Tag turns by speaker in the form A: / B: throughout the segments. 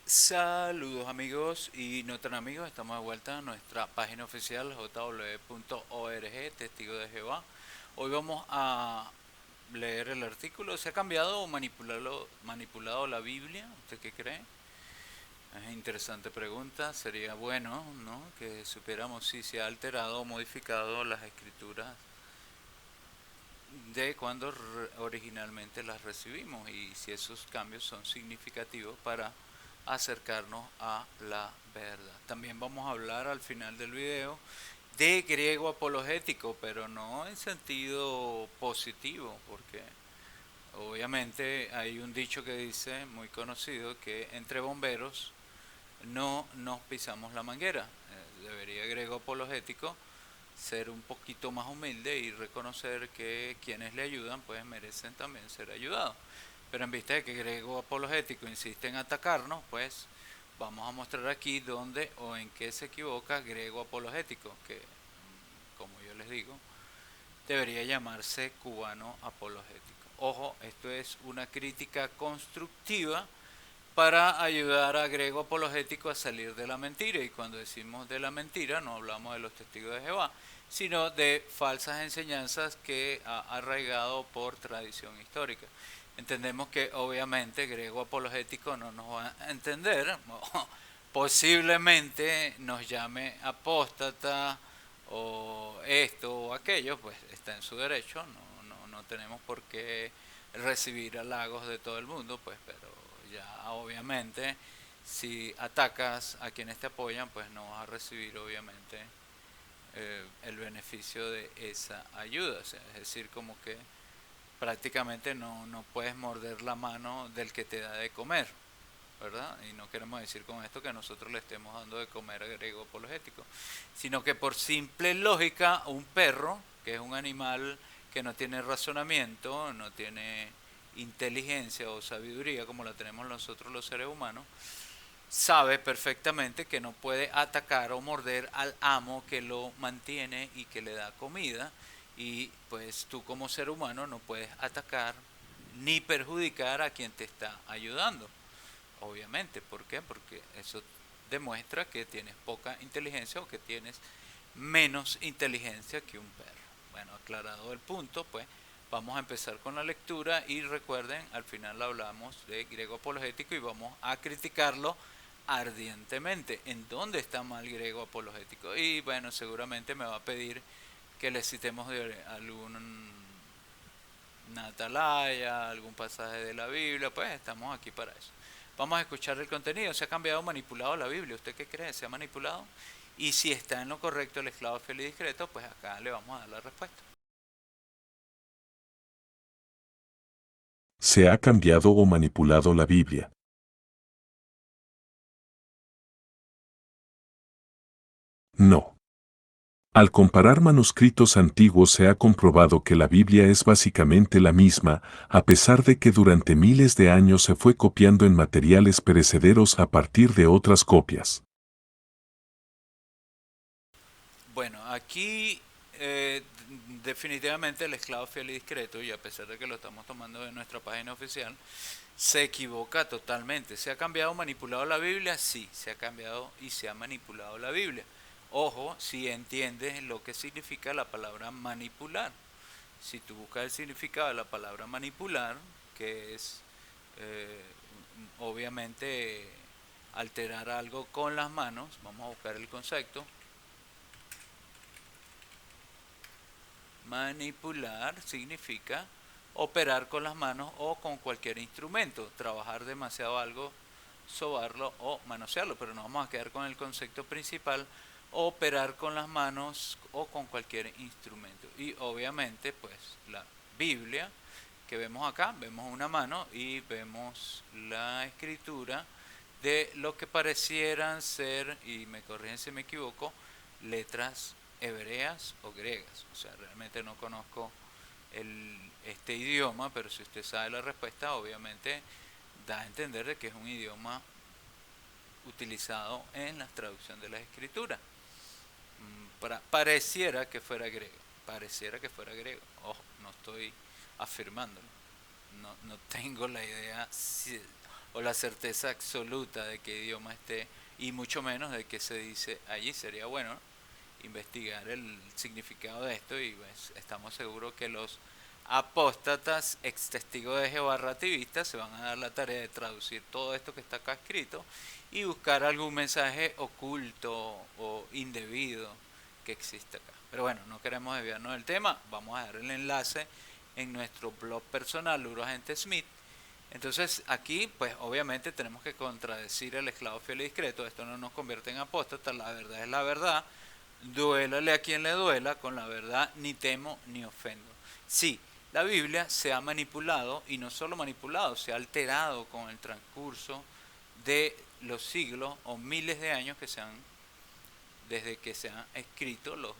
A: Saludos amigos y no tan amigos, estamos de vuelta a nuestra página oficial jw.org, Testigo de Jehová. Hoy vamos a leer el artículo. ¿Se ha cambiado o manipulado la Biblia? ¿Usted qué cree? Es interesante pregunta. Sería bueno, ¿no?, que supiéramos si se ha alterado o modificado las escrituras de cuando originalmente las recibimos y si esos cambios son significativos para acercarnos a la verdad. También vamos a hablar al final del video de griego apologético, pero no en sentido positivo, porque obviamente hay un dicho que dice, muy conocido, que entre bomberos no nos pisamos la manguera. Debería griego apologético ser un poquito más humilde y reconocer que quienes le ayudan pues merecen también ser ayudados. Pero en vista de que griego apologético insiste en atacarnos, pues vamos a mostrar aquí dónde o en qué se equivoca griego apologético, que como yo les digo, debería llamarse cubano apologético. Ojo, esto es una crítica constructiva para ayudar a griego apologético a salir de la mentira. Y cuando decimos de la mentira, no hablamos de los testigos de Jehová, sino de falsas enseñanzas que ha arraigado por tradición histórica. Entendemos que obviamente griego apologético no nos va a entender, posiblemente nos llame apóstata o esto o aquello, pues está en su derecho, no tenemos por qué recibir halagos de todo el mundo, pues, pero ya obviamente si atacas a quienes te apoyan, pues no vas a recibir obviamente el beneficio de esa ayuda. O sea, es decir, como que prácticamente no puedes morder la mano del que te da de comer, ¿verdad? Y no queremos decir con esto que nosotros le estemos dando de comer a griego apologético, sino que por simple lógica un perro, que es un animal que no tiene razonamiento, no tiene inteligencia o sabiduría como la tenemos nosotros los seres humanos, sabe perfectamente que no puede atacar o morder al amo que lo mantiene y que le da comida, y pues tú como ser humano no puedes atacar ni perjudicar a quien te está ayudando. Obviamente, ¿por qué? Porque eso demuestra que tienes poca inteligencia o que tienes menos inteligencia que un perro. Bueno, aclarado el punto, pues vamos a empezar con la lectura y recuerden, al final hablamos de griego apologético y vamos a criticarlo ardientemente. ¿En dónde está mal griego apologético? Y bueno, seguramente me va a pedir que le citemos de algún atalaya, algún pasaje de la Biblia, pues estamos aquí para eso. Vamos a escuchar el contenido. ¿Se ha cambiado o manipulado la Biblia? ¿Usted qué cree? ¿Se ha manipulado? Y si está en lo correcto el esclavo fiel y discreto, pues acá le vamos a dar la respuesta.
B: ¿Se ha cambiado o manipulado la Biblia? No. Al comparar manuscritos antiguos se ha comprobado que la Biblia es básicamente la misma, a pesar de que durante miles de años se fue copiando en materiales perecederos a partir de otras copias.
A: Bueno, aquí definitivamente el esclavo fiel y discreto, y a pesar de que lo estamos tomando de nuestra página oficial, se equivoca totalmente. ¿Se ha cambiado o manipulado la Biblia? Sí, se ha cambiado y se ha manipulado la Biblia. Ojo, si entiendes lo que significa la palabra manipular. Si tú buscas el significado de la palabra manipular, que es eh, obviamente alterar algo con las manos, vamos a buscar el concepto. Manipular significa operar con las manos o con cualquier instrumento, trabajar demasiado algo, sobarlo o manosearlo, pero nos vamos a quedar con el concepto principal, operar con las manos o con cualquier instrumento. Y obviamente pues la Biblia que vemos acá, vemos una mano y vemos la escritura de lo que parecieran ser, y me corrigen si me equivoco, letras hebreas o griegas. O sea, realmente no conozco este idioma, pero si usted sabe la respuesta, obviamente da a entender de que es un idioma utilizado en la traducción de las escrituras. Pareciera que fuera griego, pareciera que fuera griego. Ojo, no estoy afirmándolo, no tengo la idea o la certeza absoluta de qué idioma esté, y mucho menos de qué se dice allí. Sería bueno investigar el significado de esto y pues, estamos seguros que los apóstatas, ex testigos de Jehová relativistas, se van a dar la tarea de traducir todo esto que está acá escrito y buscar algún mensaje oculto o indebido que existe acá. Pero bueno, no queremos desviarnos del tema, vamos a dar el enlace en nuestro blog personal, Luro Agente Smith. Entonces aquí, pues obviamente tenemos que contradecir el esclavo fiel y discreto. Esto no nos convierte en apóstatas, la verdad es la verdad. Duélale a quien le duela, con la verdad ni temo ni ofendo. Sí, la Biblia se ha manipulado, y no solo manipulado, se ha alterado con el transcurso de los siglos o miles de años que se han, desde que se han escrito los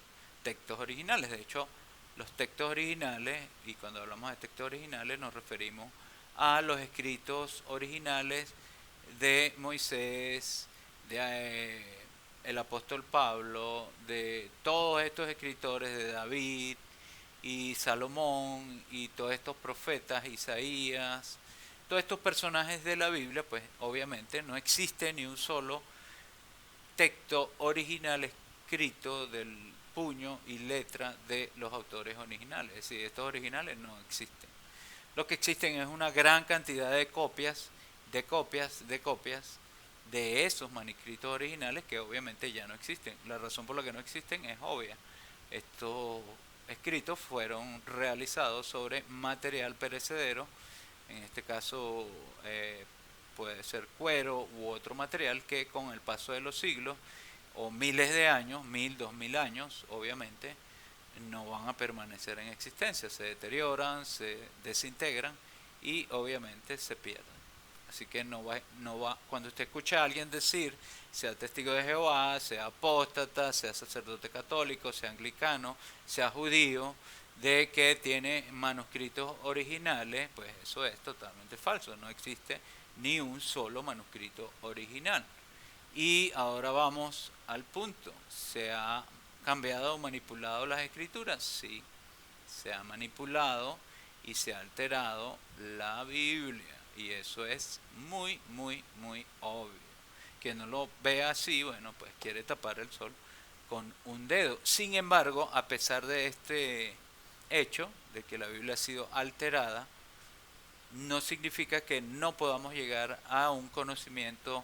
A: textos originales. De hecho, los textos originales, y cuando hablamos de textos originales nos referimos a los escritos originales de Moisés, de el apóstol Pablo, de todos estos escritores, de David y Salomón y todos estos profetas, Isaías, todos estos personajes de la Biblia. Pues obviamente no existe ni un solo texto original escrito del puño y letra de los autores originales. Es decir, estos originales no existen. Lo que existen es una gran cantidad de copias, de copias, de copias de esos manuscritos originales que obviamente ya no existen. La razón por la que no existen es obvia. Estos escritos fueron realizados sobre material perecedero, en este caso puede ser cuero u otro material que con el paso de los siglos o miles de años, 1000, 2000 años, obviamente, no van a permanecer en existencia, se deterioran, se desintegran y obviamente se pierden. Así que cuando usted escucha a alguien decir, sea testigo de Jehová, sea apóstata, sea sacerdote católico, sea anglicano, sea judío, de que tiene manuscritos originales, pues eso es totalmente falso, no existe ni un solo manuscrito original. Y ahora vamos al punto. ¿Se ha cambiado o manipulado las escrituras? Sí, se ha manipulado y se ha alterado la Biblia. Y eso es muy, muy, muy obvio. Quien no lo ve así, bueno, pues quiere tapar el sol con un dedo. Sin embargo, a pesar de este hecho, de que la Biblia ha sido alterada, no significa que no podamos llegar a un conocimiento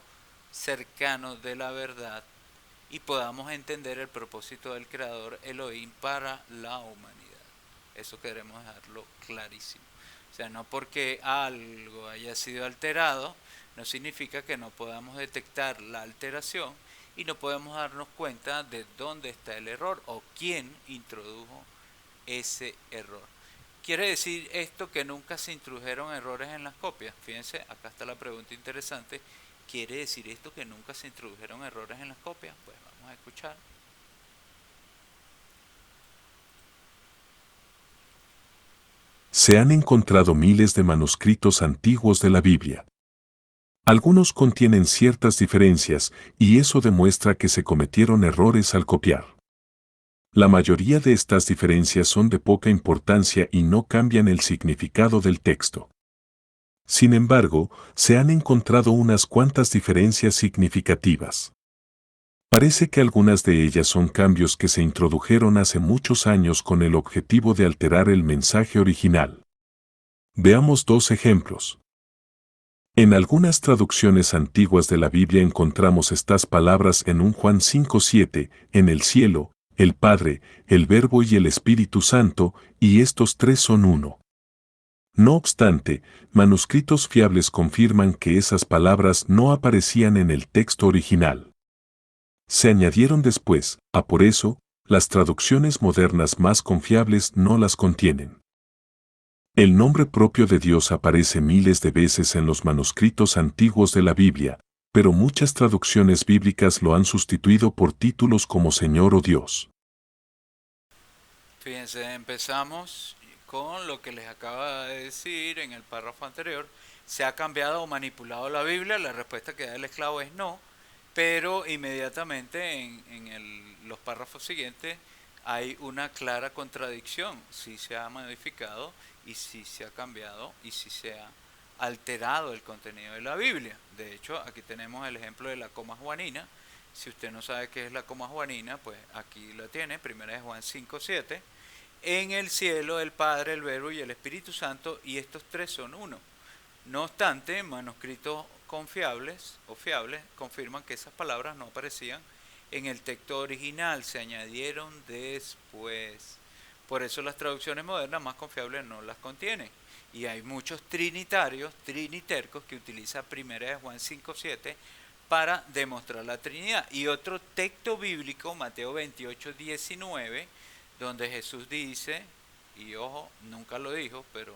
A: cercano de la verdad y podamos entender el propósito del Creador Elohim para la humanidad. Eso queremos dejarlo clarísimo. O sea, no porque algo haya sido alterado, no significa que no podamos detectar la alteración y no podemos darnos cuenta de dónde está el error o quién introdujo ese error. ¿Quiere decir esto que nunca se introdujeron errores en las copias? Fíjense, acá está la pregunta interesante. ¿Quiere decir esto que nunca se introdujeron errores en las copias? Pues vamos a escuchar.
B: Se han encontrado miles de manuscritos antiguos de la Biblia. Algunos contienen ciertas diferencias y eso demuestra que se cometieron errores al copiar. La mayoría de estas diferencias son de poca importancia y no cambian el significado del texto. Sin embargo, se han encontrado unas cuantas diferencias significativas. Parece que algunas de ellas son cambios que se introdujeron hace muchos años con el objetivo de alterar el mensaje original. Veamos dos ejemplos. En algunas traducciones antiguas de la Biblia encontramos estas palabras en un Juan 5:7, en el cielo, el Padre, el Verbo y el Espíritu Santo, y estos tres son uno. No obstante, manuscritos fiables confirman que esas palabras no aparecían en el texto original. Se añadieron después, por eso, las traducciones modernas más confiables no las contienen. El nombre propio de Dios aparece miles de veces en los manuscritos antiguos de la Biblia, pero muchas traducciones bíblicas lo han sustituido por títulos como Señor o Dios.
A: Fíjense, empezamos con lo que les acaba de decir en el párrafo anterior. ¿Se ha cambiado o manipulado la Biblia? La respuesta que da el esclavo es no, pero inmediatamente los párrafos siguientes hay una clara contradicción. Sí se ha modificado y sí se ha cambiado y sí se ha alterado el contenido de la Biblia. De hecho, aquí tenemos el ejemplo de la coma juanina. Si usted no sabe qué es la coma juanina, pues aquí lo tiene, 1 Juan 5:7. En el cielo el Padre, el Verbo y el Espíritu Santo, y estos tres son uno. No obstante, manuscritos confiables o fiables confirman que esas palabras no aparecían en el texto original, se añadieron después. Por eso las traducciones modernas más confiables no las contienen. Y hay muchos trinitarios, trinitercos, que utilizan 1 Juan 5:7 para demostrar la Trinidad. Y otro texto bíblico, Mateo 28:19, donde Jesús dice, y ojo, nunca lo dijo, pero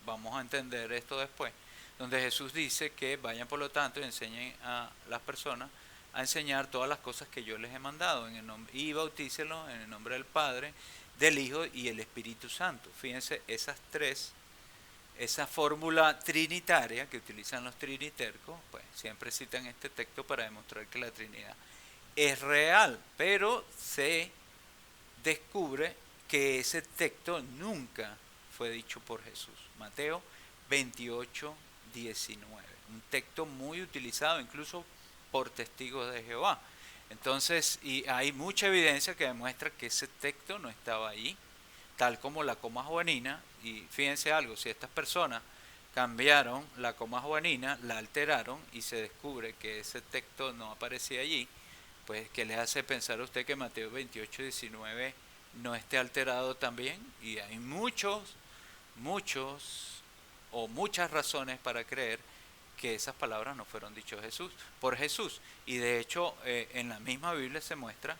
A: vamos a entender esto después, donde Jesús dice que vayan por lo tanto y enseñen a las personas a enseñar todas las cosas que yo les he mandado en el nombre, y bautícelos en el nombre del Padre, del Hijo y el Espíritu Santo. Fíjense, esa fórmula trinitaria que utilizan los trinitercos, pues siempre citan este texto para demostrar que la Trinidad es real, pero se descubre que ese texto nunca fue dicho por Jesús. Mateo 28:19, un texto muy utilizado incluso por testigos de Jehová. Entonces, y hay mucha evidencia que demuestra que ese texto no estaba ahí, tal como la coma juanina. Y fíjense algo, si estas personas cambiaron la coma juanina, la alteraron y se descubre que ese texto no aparecía allí, pues ¿qué les hace pensar a usted que Mateo 28:19 no esté alterado también? Y hay muchos o muchas razones para creer que esas palabras no fueron dichas por Jesús. Y de hecho, en la misma Biblia se muestra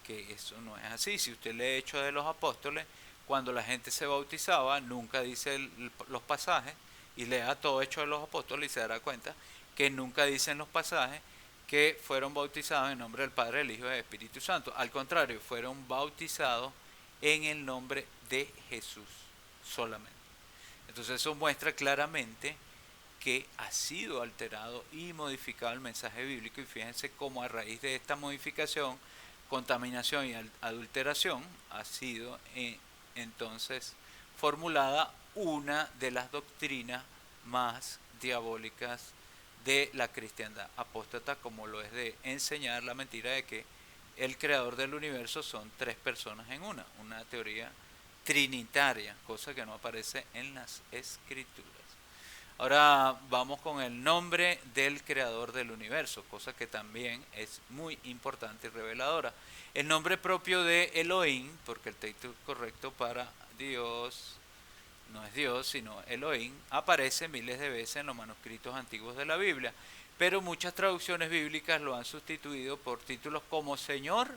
A: que eso no es así. Si usted lee Hechos de los Apóstoles, cuando la gente se bautizaba, nunca dice los pasajes, y lea todo Hechos de los Apóstoles y se dará cuenta que nunca dicen los pasajes que fueron bautizados en nombre del Padre, del Hijo y del Espíritu Santo. Al contrario, fueron bautizados en el nombre de Jesús solamente. Entonces eso muestra claramente que ha sido alterado y modificado el mensaje bíblico, y fíjense cómo a raíz de esta modificación, contaminación y adulteración ha sido entonces formulada una de las doctrinas más diabólicas de la cristiandad apóstata, como lo es de enseñar la mentira de que el creador del universo son tres personas en una teoría trinitaria, cosa que no aparece en las escrituras. Ahora vamos con el nombre del creador del universo, cosa que también es muy importante y reveladora. El nombre propio de Elohim, porque el texto correcto para Dios no es Dios, sino Elohim, aparece miles de veces en los manuscritos antiguos de la Biblia, pero muchas traducciones bíblicas lo han sustituido por títulos como Señor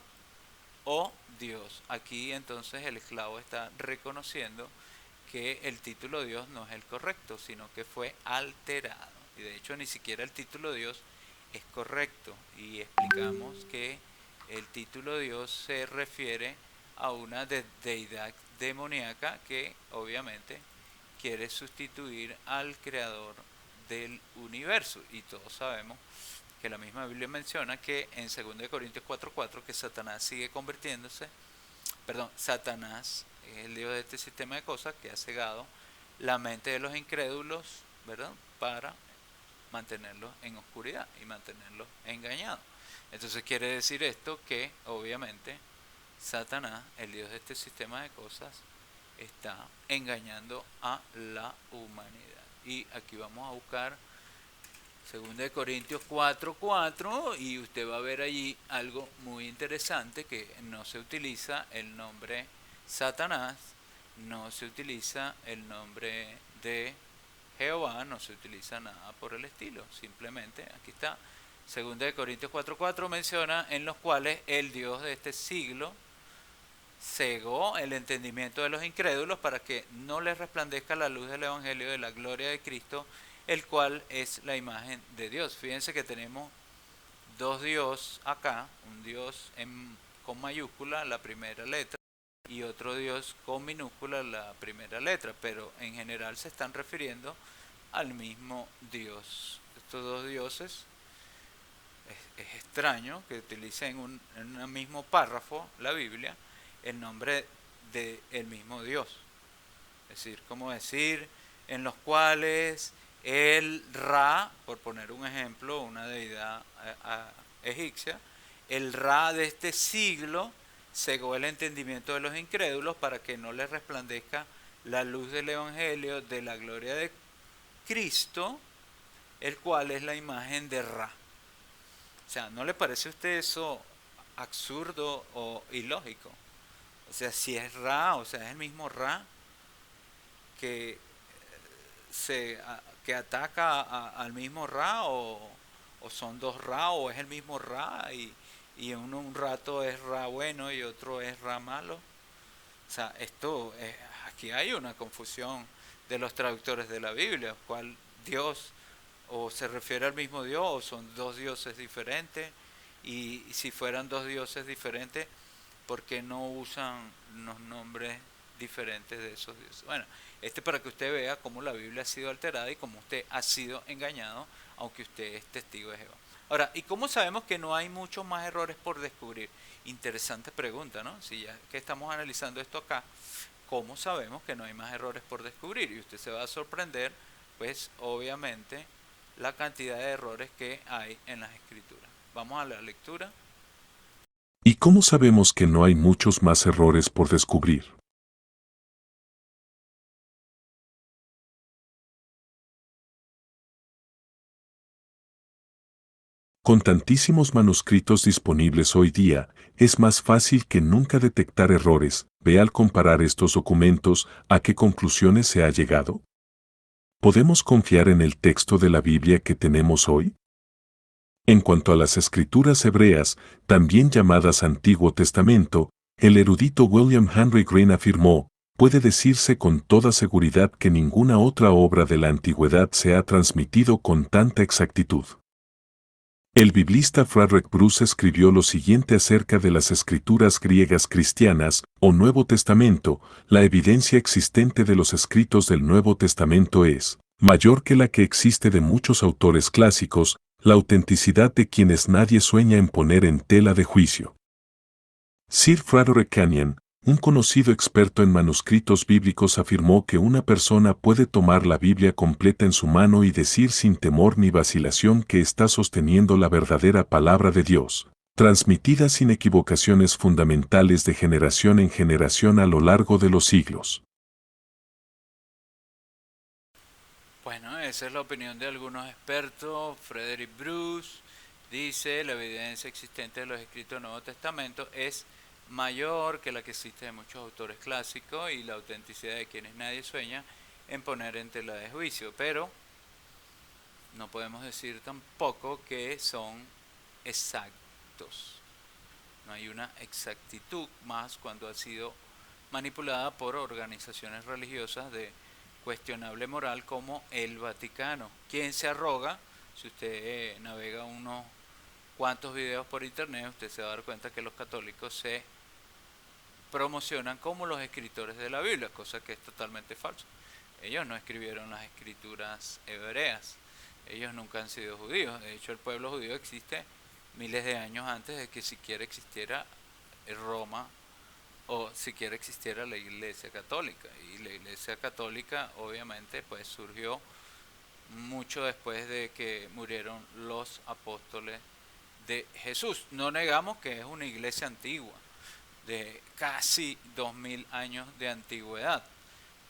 A: o Dios. Aquí entonces el esclavo está reconociendo que el título Dios no es el correcto, sino que fue alterado. Y de hecho ni siquiera el título Dios es correcto. Y explicamos que el título Dios se refiere a una deidad demoníaca que obviamente quiere sustituir al creador del universo. Y todos sabemos que la misma Biblia menciona que en 2 Corintios 4:4 que Satanás sigue convirtiéndose, Satanás es el Dios de este sistema de cosas que ha cegado la mente de los incrédulos, ¿verdad? Para mantenerlos en oscuridad y mantenerlos engañados. Entonces quiere decir esto que obviamente Satanás, el Dios de este sistema de cosas, está engañando a la humanidad. Y aquí vamos a buscar 2 Corintios 4:4 y usted va a ver allí algo muy interesante, que no se utiliza el nombre Satanás, no se utiliza el nombre de Jehová, no se utiliza nada por el estilo. Simplemente aquí está 2 Corintios 4:4, menciona en los cuales el Dios de este siglo cegó el entendimiento de los incrédulos para que no les resplandezca la luz del evangelio de la gloria de Cristo, el cual es la imagen de Dios. Fíjense que tenemos dos Dios acá, un Dios con mayúscula, la primera letra, y otro Dios con minúscula, la primera letra, pero en general se están refiriendo al mismo Dios. Estos dos dioses, es extraño que utilicen en un mismo párrafo la Biblia el nombre del mismo Dios. Es decir, como decir, en los cuales El Ra, por poner un ejemplo, una deidad egipcia, el Ra de este siglo cegó el entendimiento de los incrédulos para que no les resplandezca la luz del Evangelio de la gloria de Cristo, el cual es la imagen de Ra. O sea, ¿no le parece a usted eso absurdo o ilógico? O sea, si es Ra, o sea, es el mismo Ra que que ataca al mismo Ra, o son dos Ra, o es el mismo Ra y un rato es Ra bueno y otro es Ra malo. O sea, aquí hay una confusión de los traductores de la Biblia, cuál Dios o se refiere al mismo Dios o son dos dioses diferentes, y si fueran dos dioses diferentes, ¿por qué no usan los nombres diferentes de esos dioses? Bueno, para que usted vea cómo la Biblia ha sido alterada y cómo usted ha sido engañado, aunque usted es testigo de Jehová. Ahora, ¿y cómo sabemos que no hay muchos más errores por descubrir? Interesante pregunta, ¿no? Si ya que estamos analizando esto acá, ¿cómo sabemos que no hay más errores por descubrir? Y usted se va a sorprender, pues obviamente, la cantidad de errores que hay en las escrituras. Vamos a la lectura.
B: ¿Y cómo sabemos que no hay muchos más errores por descubrir? Con tantísimos manuscritos disponibles hoy día, es más fácil que nunca detectar errores. Ve al comparar estos documentos, ¿a qué conclusiones se ha llegado? ¿Podemos confiar en el texto de la Biblia que tenemos hoy? En cuanto a las escrituras hebreas, también llamadas Antiguo Testamento, el erudito William Henry Green afirmó, puede decirse con toda seguridad que ninguna otra obra de la antigüedad se ha transmitido con tanta exactitud. El biblista Frederick Bruce escribió lo siguiente acerca de las escrituras griegas cristianas, o Nuevo Testamento: la evidencia existente de los escritos del Nuevo Testamento es mayor que la que existe de muchos autores clásicos, la autenticidad de quienes nadie sueña en poner en tela de juicio. Sir Frederick Kenyon, un conocido experto en manuscritos bíblicos, afirmó que una persona puede tomar la Biblia completa en su mano y decir sin temor ni vacilación que está sosteniendo la verdadera palabra de Dios, transmitida sin equivocaciones fundamentales de generación en generación a lo largo de los siglos.
A: Bueno, esa es la opinión de algunos expertos. Frederick Bruce dice: la evidencia existente de los escritos del Nuevo Testamento es mayor que la que existe de muchos autores clásicos y la autenticidad de quienes nadie sueña en poner en tela de juicio. Pero no podemos decir tampoco que son exactos. No hay una exactitud, más cuando ha sido manipulada por organizaciones religiosas de cuestionable moral como el Vaticano, quien se arroga. Si usted navega unos cuantos videos por internet, usted se va a dar cuenta que los católicos se promocionan como los escritores de la Biblia, cosa que es totalmente falso. Ellos no escribieron las escrituras hebreas, ellos nunca han sido judíos. De hecho, el pueblo judío existe miles de años antes de que siquiera existiera Roma, o siquiera existiera la Iglesia Católica. Y la Iglesia Católica obviamente pues surgió mucho después de que murieron los apóstoles de Jesús. No negamos que es una iglesia antigua, de casi 2000 años de antigüedad,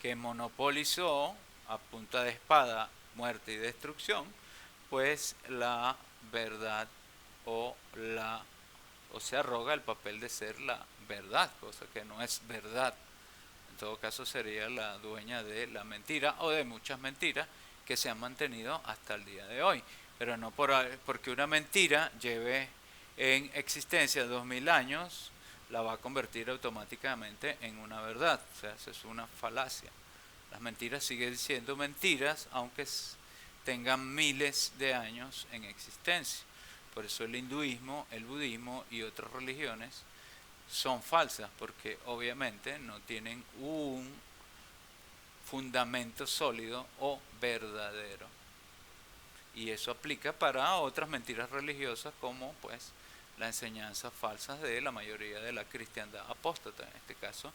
A: que monopolizó a punta de espada, muerte y destrucción, pues la verdad, o la o se arroga el papel de ser la verdad, cosa que no es verdad. En todo caso sería la dueña de la mentira o de muchas mentiras que se han mantenido hasta el día de hoy. Pero no porque una mentira lleve en existencia 2000 años, la va a convertir automáticamente en una verdad. O sea, eso es una falacia. Las mentiras siguen siendo mentiras aunque tengan miles de años en existencia. Por eso el hinduismo, el budismo y otras religiones son falsas, porque obviamente no tienen un fundamento sólido o verdadero. Y eso aplica para otras mentiras religiosas, como pues las enseñanzas falsas de la mayoría de la cristiandad apóstata, en este caso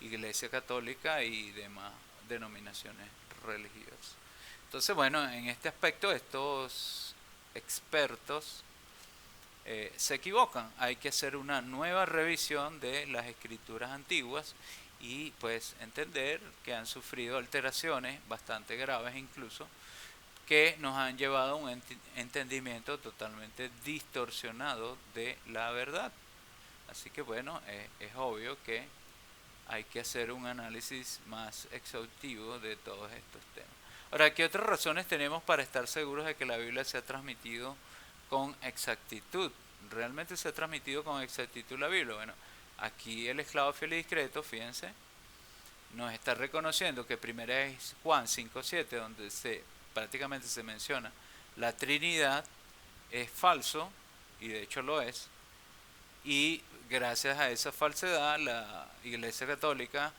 A: Iglesia Católica y demás denominaciones religiosas. Entonces, bueno, en este aspecto estos expertos se equivocan. Hay que hacer una nueva revisión de las escrituras antiguas y pues entender que han sufrido alteraciones bastante graves incluso, que nos han llevado a un entendimiento totalmente distorsionado de la verdad. Así que bueno, es obvio que hay que hacer un análisis más exhaustivo de todos estos temas. Ahora, ¿qué otras razones tenemos para estar seguros de que la Biblia se ha transmitido con exactitud? ¿Realmente se ha transmitido con exactitud la Biblia? Bueno, aquí el esclavo fiel y discreto, fíjense, nos está reconociendo que primera es Juan 5:7, donde prácticamente se menciona la Trinidad, es falso, y de hecho lo es, y gracias a esa falsedad la Iglesia Católica,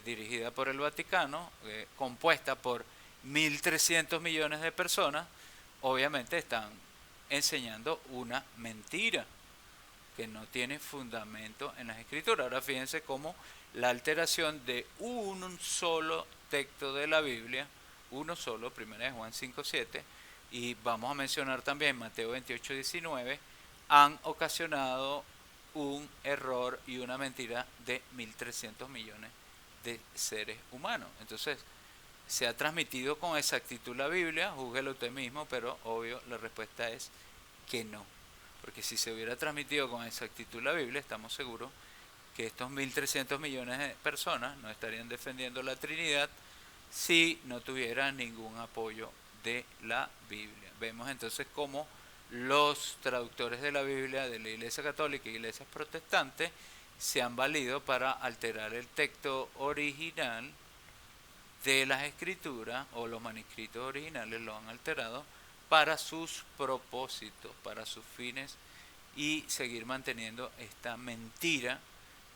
A: dirigida por el Vaticano, compuesta por 1.300 millones de personas, obviamente están enseñando una mentira que no tiene fundamento en las escrituras. Ahora fíjense cómo la alteración de un solo texto de la Biblia, uno solo, 1 Juan 5:7, y vamos a mencionar también Mateo 28:19, han ocasionado un error y una mentira de 1.300 millones de seres humanos. Entonces, ¿se ha transmitido con exactitud la Biblia? Júguelo usted mismo, pero obvio la respuesta es que no. Porque si se hubiera transmitido con exactitud la Biblia, estamos seguros que estos 1.300 millones de personas no estarían defendiendo la Trinidad si no tuvieran ningún apoyo de la Biblia. Vemos entonces cómo los traductores de la Biblia de la Iglesia Católica y Iglesias Protestantes se han valido para alterar el texto original de las escrituras, o los manuscritos originales lo han alterado para sus propósitos, para sus fines, y seguir manteniendo esta mentira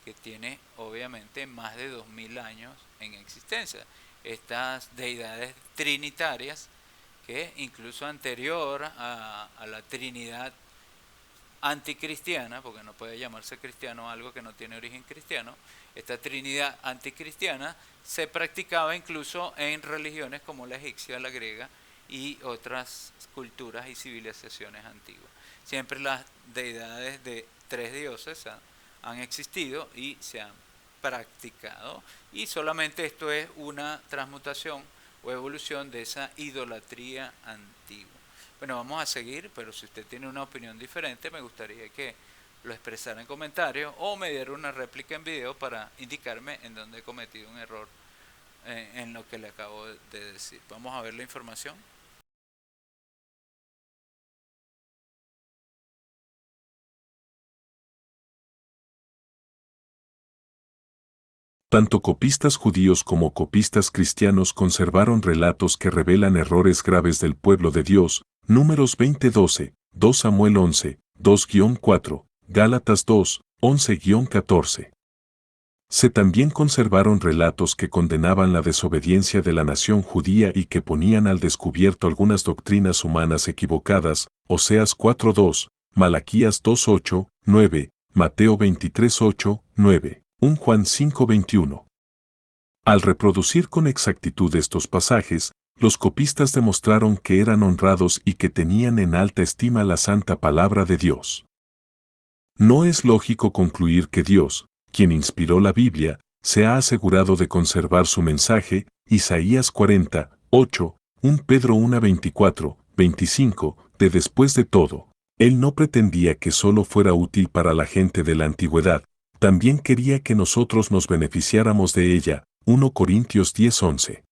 A: que tiene obviamente más de 2000 años en existencia. Estas deidades trinitarias, que incluso anterior a la Trinidad anticristiana, porque no puede llamarse cristiano algo que no tiene origen cristiano, esta Trinidad anticristiana se practicaba incluso en religiones como la egipcia, la griega y otras culturas y civilizaciones antiguas. Siempre las deidades de tres dioses han existido y se han practicado, y solamente esto es una transmutación o evolución de esa idolatría antigua. Bueno, vamos a seguir, pero si usted tiene una opinión diferente, me gustaría que lo expresara en comentarios o me diera una réplica en video para indicarme en dónde he cometido un error en lo que le acabo de decir. Vamos a ver la información.
B: Tanto copistas judíos como copistas cristianos conservaron relatos que revelan errores graves del pueblo de Dios. Números 20:12, 2 Samuel 11, 2-4, Gálatas 2, 11-14. Se también conservaron relatos que condenaban la desobediencia de la nación judía y que ponían al descubierto algunas doctrinas humanas equivocadas. Oseas 4:2, Malaquías 2:8, 9, Mateo 23:8, 9. 1 Juan 5:21. Al reproducir con exactitud estos pasajes, los copistas demostraron que eran honrados y que tenían en alta estima la santa palabra de Dios. No es lógico concluir que Dios, quien inspiró la Biblia, se ha asegurado de conservar su mensaje. Isaías 40:8, 1 Pedro 1:24, 25, de después de todo. Él no pretendía que solo fuera útil para la gente de la antigüedad, también quería que nosotros nos beneficiáramos de ella. 1 Corintios 10:11.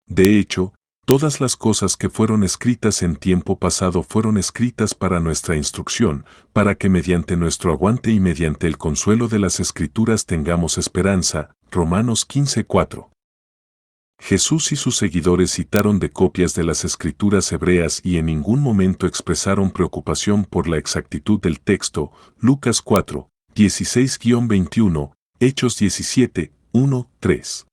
B: De hecho, todas las cosas que fueron escritas en tiempo pasado fueron escritas para nuestra instrucción, para que mediante nuestro aguante y mediante el consuelo de las Escrituras tengamos esperanza. Romanos 15:4. Jesús y sus seguidores citaron de copias de las Escrituras hebreas y en ningún momento expresaron preocupación por la exactitud del texto. Lucas 4, 16-21, Hechos 17, 1, 3.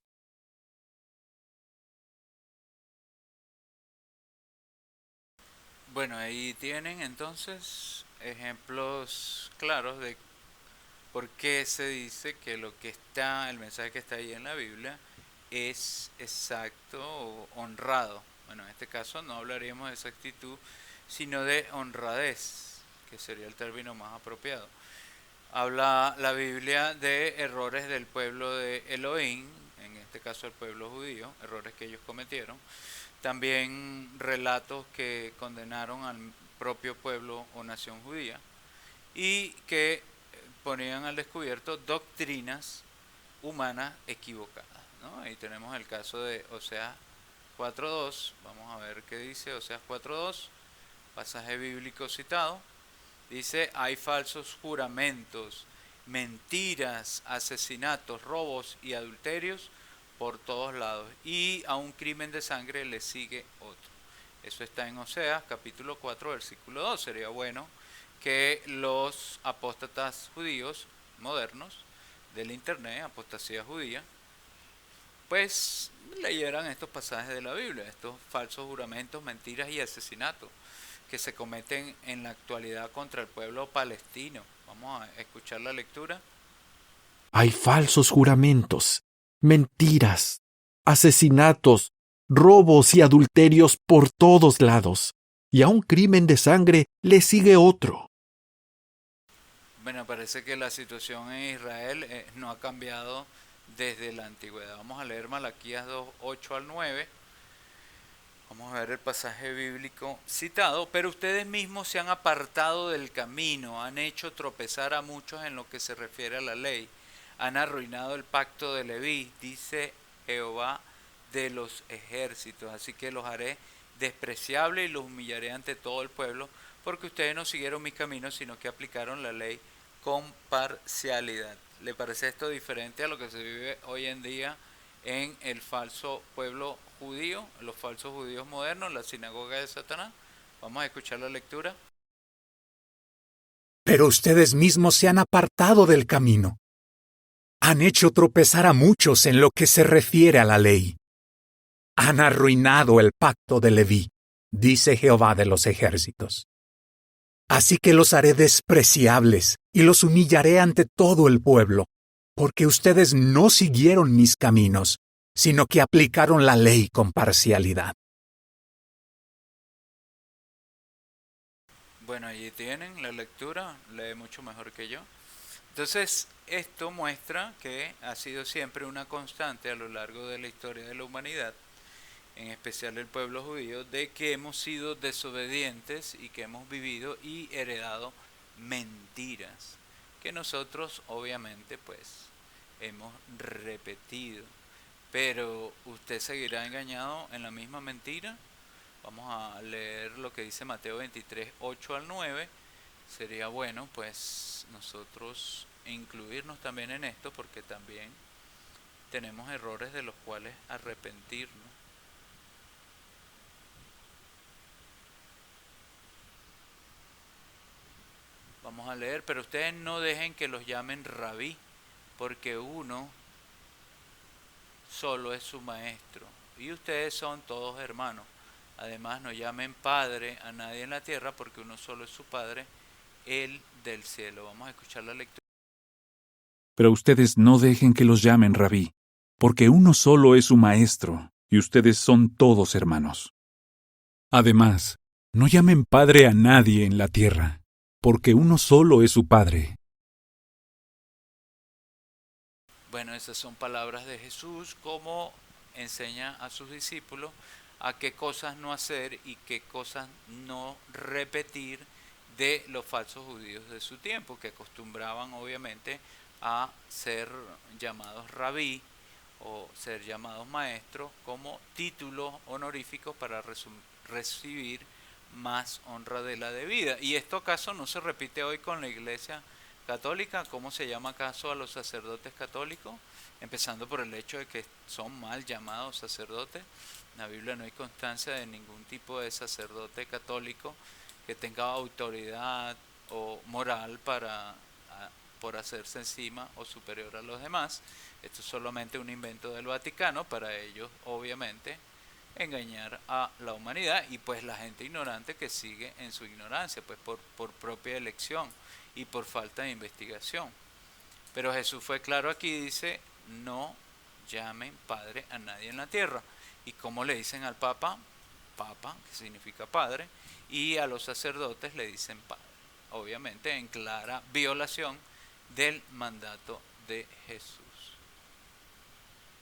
A: Bueno, ahí tienen entonces ejemplos claros de por qué se dice que el mensaje que está ahí en la Biblia, es exacto o honrado. Bueno, en este caso no hablaríamos de exactitud, sino de honradez, que sería el término más apropiado. Habla la Biblia de errores del pueblo de Elohim, en este caso el pueblo judío, errores que ellos cometieron. También relatos que condenaron al propio pueblo o nación judía y que ponían al descubierto doctrinas humanas equivocadas, ¿no? Ahí tenemos el caso de Oseas 4.2, vamos a ver qué dice Oseas 4.2, pasaje bíblico citado. Dice, hay falsos juramentos, mentiras, asesinatos, robos y adulterios por todos lados. Y a un crimen de sangre le sigue otro. Eso está en Oseas capítulo 4, versículo 2. Sería bueno que los apóstatas judíos modernos del internet, apostasía judía, pues leyeran estos pasajes de la Biblia, estos falsos juramentos, mentiras y asesinatos que se cometen en la actualidad contra el pueblo palestino. Vamos a escuchar la lectura.
C: Hay falsos juramentos, mentiras, asesinatos, robos y adulterios por todos lados, y a un crimen de sangre le sigue otro.
A: Bueno, parece que la situación en Israel no ha cambiado desde la antigüedad. Vamos a leer Malaquías 2, 8 al 9. Vamos a ver el pasaje bíblico citado. Pero ustedes mismos se han apartado del camino, han hecho tropezar a muchos en lo que se refiere a la ley, han arruinado el pacto de Leví, dice Jehová de los ejércitos. Así que los haré despreciables y los humillaré ante todo el pueblo, porque ustedes no siguieron mis caminos, sino que aplicaron la ley con parcialidad. ¿Le parece esto diferente a lo que se vive hoy en día en el falso pueblo judío, los falsos judíos modernos, la sinagoga de Satanás? Vamos a escuchar la lectura.
D: Pero ustedes mismos se han apartado del camino. Han hecho tropezar a muchos en lo que se refiere a la ley. Han arruinado el pacto de Leví, dice Jehová de los ejércitos. Así que los haré despreciables y los humillaré ante todo el pueblo, porque ustedes no siguieron mis caminos, sino que aplicaron la ley con parcialidad.
A: Bueno, allí tienen la lectura, lee mucho mejor que yo. Entonces, esto muestra que ha sido siempre una constante a lo largo de la historia de la humanidad, en especial el pueblo judío, de que hemos sido desobedientes y que hemos vivido y heredado mentiras, que nosotros obviamente pues hemos repetido. Pero ¿usted seguirá engañado en la misma mentira? Vamos a leer lo que dice Mateo 23, 8 al 9. Sería bueno pues nosotros incluirnos también en esto, porque también tenemos errores de los cuales arrepentirnos. Vamos a leer, pero ustedes no dejen que los llamen rabí, porque uno solo es su maestro, y ustedes son todos hermanos. Además, no llamen padre a nadie en la tierra, porque uno solo es su padre, el del cielo. Vamos a escuchar la lectura.
E: Pero ustedes no dejen que los llamen rabí, porque uno solo es su maestro, y ustedes son todos hermanos. Además, no llamen padre a nadie en la tierra, porque uno solo es su padre.
A: Bueno, esas son palabras de Jesús, como enseña a sus discípulos a qué cosas no hacer y qué cosas no repetir de los falsos judíos de su tiempo, que acostumbraban obviamente a ser llamados rabí o ser llamados maestros como títulos honoríficos para recibir más honra de la debida. Y esto acaso no se repite hoy con la Iglesia católica. ¿Cómo se llama acaso a los sacerdotes católicos? Empezando por el hecho de que son mal llamados sacerdotes. En la Biblia no hay constancia de ningún tipo de sacerdote católico que tenga autoridad o moral por hacerse encima o superior a los demás. Esto es solamente un invento del Vaticano para ellos, obviamente, engañar a la humanidad y pues la gente ignorante que sigue en su ignorancia, pues por propia elección y por falta de investigación. Pero Jesús fue claro aquí, dice, no llamen padre a nadie en la tierra. ¿Y cómo le dicen al Papa? papa, que significa padre, y a los sacerdotes le dicen padre, obviamente en clara violación del mandato de Jesús.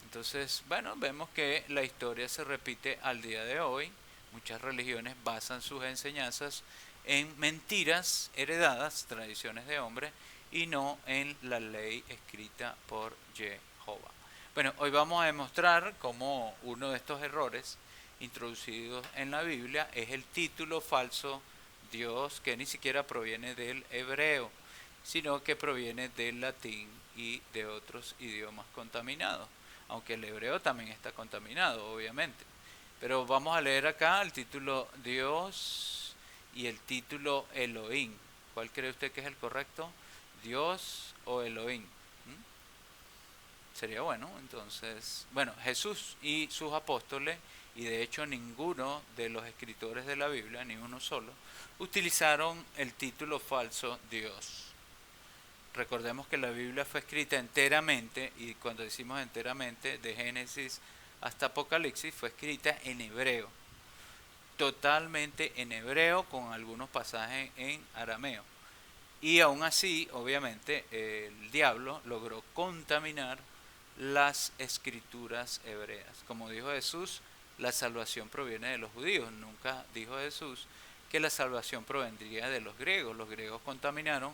A: Entonces, bueno, vemos que la historia se repite al día de hoy. Muchas religiones basan sus enseñanzas en mentiras heredadas, tradiciones de hombres, y no en la ley escrita por Jehová. Bueno, hoy vamos a demostrar cómo uno de estos errores introducidos en la Biblia es el título falso Dios, que ni siquiera proviene del hebreo, sino que proviene del latín y de otros idiomas contaminados, aunque el hebreo también está contaminado, obviamente. Pero vamos a leer acá el título Dios y el título Elohim. ¿Cuál cree usted que es el correcto? ¿Dios o Elohim? Sería bueno, entonces, bueno, Jesús y sus apóstoles, y de hecho ninguno de los escritores de la Biblia, ni uno solo, utilizaron el título falso Dios. Recordemos que la Biblia fue escrita enteramente, y cuando decimos enteramente, de Génesis hasta Apocalipsis, fue escrita en hebreo, totalmente en hebreo, con algunos pasajes en arameo. Y aún así, obviamente, el diablo logró contaminar las escrituras hebreas. Como dijo Jesús, la salvación proviene de los judíos. Nunca dijo Jesús que la salvación provendría de los griegos. Los griegos contaminaron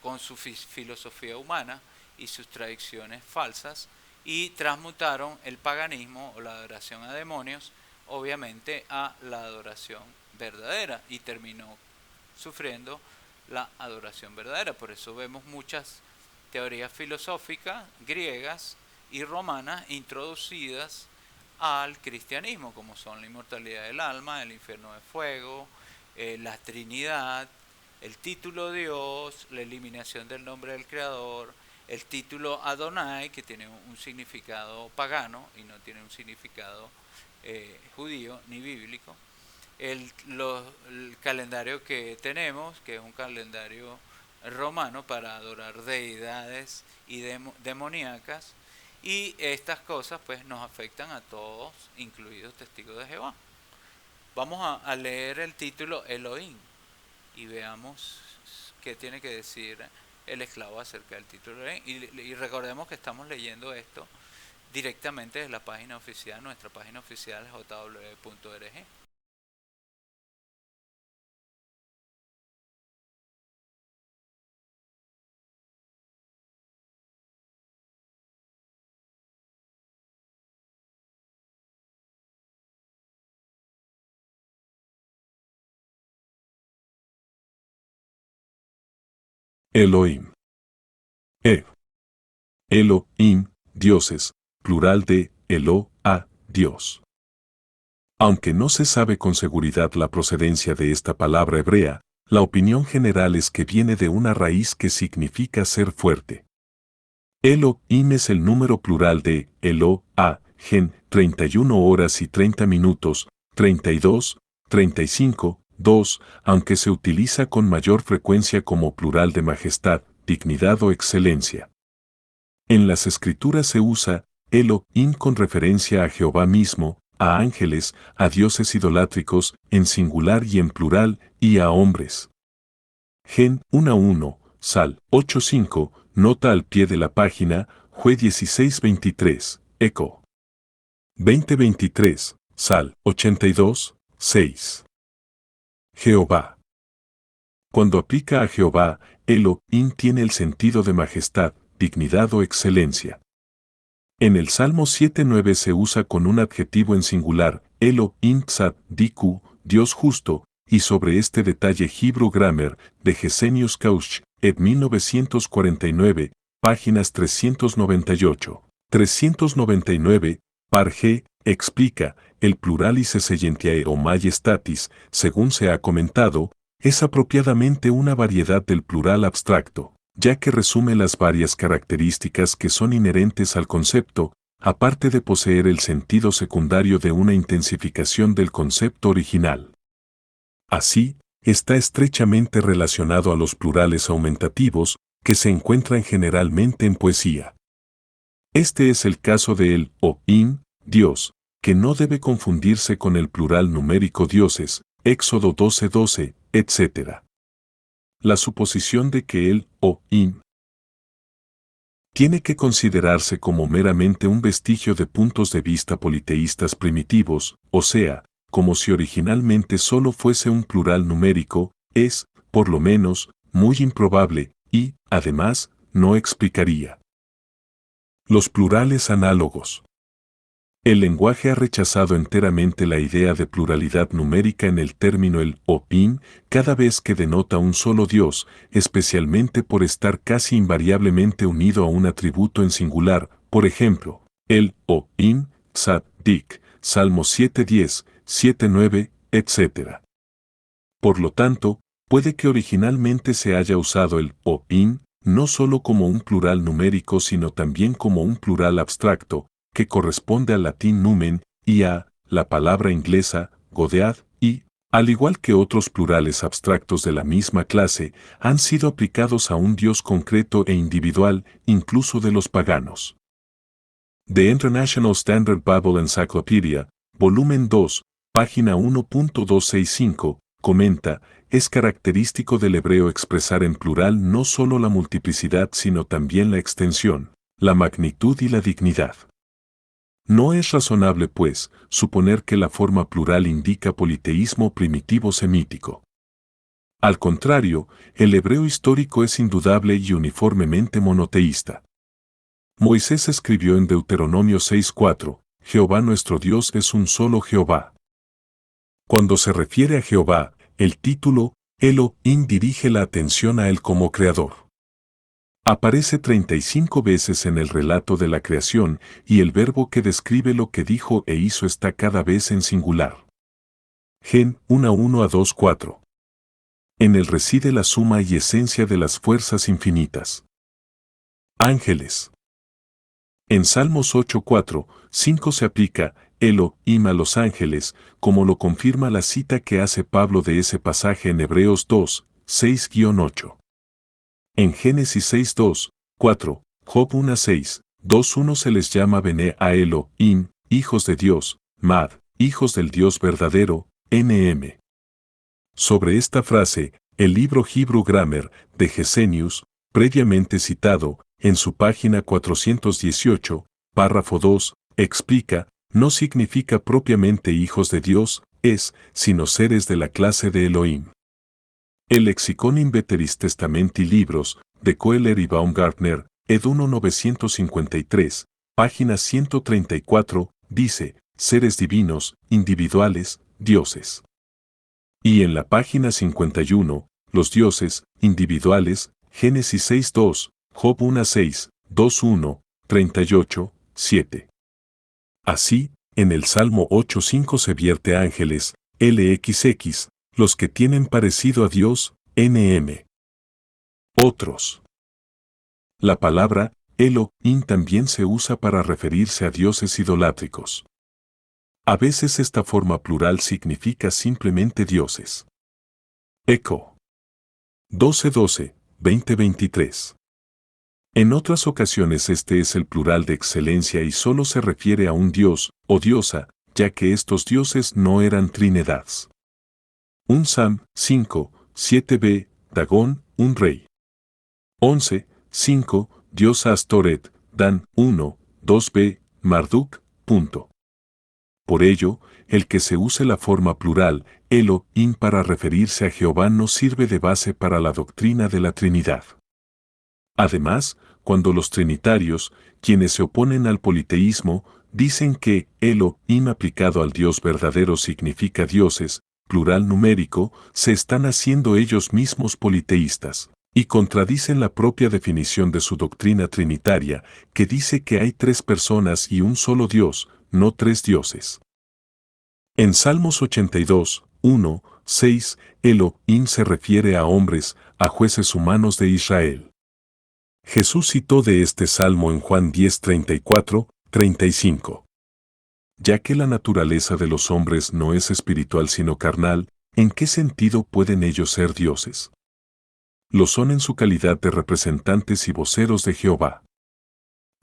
A: con su filosofía humana y sus tradiciones falsas y transmutaron el paganismo o la adoración a demonios, obviamente, a la adoración verdadera, y terminó sufriendo la adoración verdadera. Por eso vemos muchas teorías filosóficas griegas y romanas introducidas al cristianismo, como son la inmortalidad del alma, el infierno de fuego, la Trinidad, el título Dios, la eliminación del nombre del Creador, el título Adonai, que tiene un significado pagano y no tiene un significado judío ni bíblico, el calendario que tenemos, que es un calendario romano para adorar deidades y demoníacas, y estas cosas pues nos afectan a todos, incluidos testigos de Jehová. Vamos a leer el título Elohim y veamos qué tiene que decir el esclavo acerca del título Elohim. Y recordemos que estamos leyendo esto directamente desde la página oficial, nuestra página oficial jw.org.
B: Elohim. Elohim, dioses, plural de Elo-a, Dios. Aunque no se sabe con seguridad la procedencia de esta palabra hebrea, la opinión general es que viene de una raíz que significa ser fuerte. Elohim es el número plural de Elo-a, gen, 31 horas y 30 minutos, 32, 35, 2, aunque se utiliza con mayor frecuencia como plural de majestad, dignidad o excelencia. En las escrituras se usa Elohim con referencia a Jehová mismo, a ángeles, a dioses idolátricos, en singular y en plural, y a hombres. Gen 1:1, Sal 8:5, nota al pie de la página, Jue 16:23, Eco 20:23, Sal 82:6. Jehová. Cuando aplica a Jehová, Elohim tiene el sentido de majestad, dignidad o excelencia. En el Salmo 7:9 se usa con un adjetivo en singular, Elohim Tzaddiku, Dios justo, y sobre este detalle Hebrew Grammar, de Gesenius Kausch, ed. 1949, páginas 398. 399, par G, explica, el pluralis essentiae o majestatis, según se ha comentado, es apropiadamente una variedad del plural abstracto, ya que resume las varias características que son inherentes al concepto, aparte de poseer el sentido secundario de una intensificación del concepto original. Así, está estrechamente relacionado a los plurales aumentativos, que se encuentran generalmente en poesía. Este es el caso de el Elohim, Dios, que no debe confundirse con el plural numérico dioses, Éxodo 12:12, etc. La suposición de que el Elohim tiene que considerarse como meramente un vestigio de puntos de vista politeístas primitivos, o sea, como si originalmente solo fuese un plural numérico, es, por lo menos, muy improbable y, además, no explicaría los plurales análogos. El lenguaje ha rechazado enteramente la idea de pluralidad numérica en el término el Elohim cada vez que denota un solo Dios, especialmente por estar casi invariablemente unido a un atributo en singular, por ejemplo, el Elohim, Tzadik, Salmo 7:10, 7:9, etc. Por lo tanto, puede que originalmente se haya usado el Elohim no solo como un plural numérico sino también como un plural abstracto, que corresponde al latín numen, y a la palabra inglesa, godead, y, al igual que otros plurales abstractos de la misma clase, han sido aplicados a un Dios concreto e individual, incluso de los paganos. The International Standard Bible Encyclopedia, volumen 2, página 1.265, comenta, es característico del hebreo expresar en plural no solo la multiplicidad sino también la extensión, la magnitud y la dignidad. No es razonable, pues, suponer que la forma plural indica politeísmo primitivo semítico. Al contrario, el hebreo histórico es indudable y uniformemente monoteísta. Moisés escribió en Deuteronomio 6:4, Jehová nuestro Dios es un solo Jehová. Cuando se refiere a Jehová, el título Elohim dirige la atención a él como creador. Aparece 35 veces en el relato de la creación y el verbo que describe lo que dijo e hizo está cada vez en singular. Gen 1:1-2:4. En él reside la suma y esencia de las fuerzas infinitas. Ángeles. En Salmos 8:4, 5 se aplica Elohim a los ángeles, como lo confirma la cita que hace Pablo de ese pasaje en Hebreos 2, 6-8. En Génesis 6:2, 4, Job 1:6, 2:1 se les llama Bene a Elohim, hijos de Dios, Mad, hijos del Dios verdadero, NM. Sobre esta frase, el libro Hebrew Grammar de Gesenius, previamente citado, en su página 418, párrafo 2, explica, no significa propiamente hijos de Dios, es, sino seres de la clase de Elohim. El Lexicon Inveteris Testamenti Libros, de Koehler y Baumgartner, ed. 1 953, página 134, dice, seres divinos, individuales, dioses. Y en la página 51, los dioses, individuales, Génesis 6:2, Job 1:6, 2:1, 38, 7. Así, en el Salmo 8:5 se vierte ángeles, LXX, los que tienen parecido a Dios, NM. Otros. La palabra Elohim también se usa para referirse a dioses idolátricos. A veces esta forma plural significa simplemente dioses. Eco. 12:12, 20:23. En otras ocasiones este es el plural de excelencia y solo se refiere a un dios o diosa, ya que estos dioses no eran trinidades. Un Sam, 5, 7b, Dagón, un rey. 11, 5, diosa Astoret, Dan, 1, 2b, Marduk, punto. Por ello, el que se use la forma plural, Elohim para referirse a Jehová no sirve de base para la doctrina de la Trinidad. Además, cuando los trinitarios, quienes se oponen al politeísmo, dicen que Elohim aplicado al Dios verdadero significa dioses, plural numérico, se están haciendo ellos mismos politeístas, y contradicen la propia definición de su doctrina trinitaria, que dice que hay 3 personas y un solo Dios, no 3 dioses. En Salmos 82, 1, 6, Elohim se refiere a hombres, a jueces humanos de Israel. Jesús citó de este salmo en Juan 10, 34, 35. Ya que la naturaleza de los hombres no es espiritual sino carnal, ¿en qué sentido pueden ellos ser dioses? Lo son en su calidad de representantes y voceros de Jehová.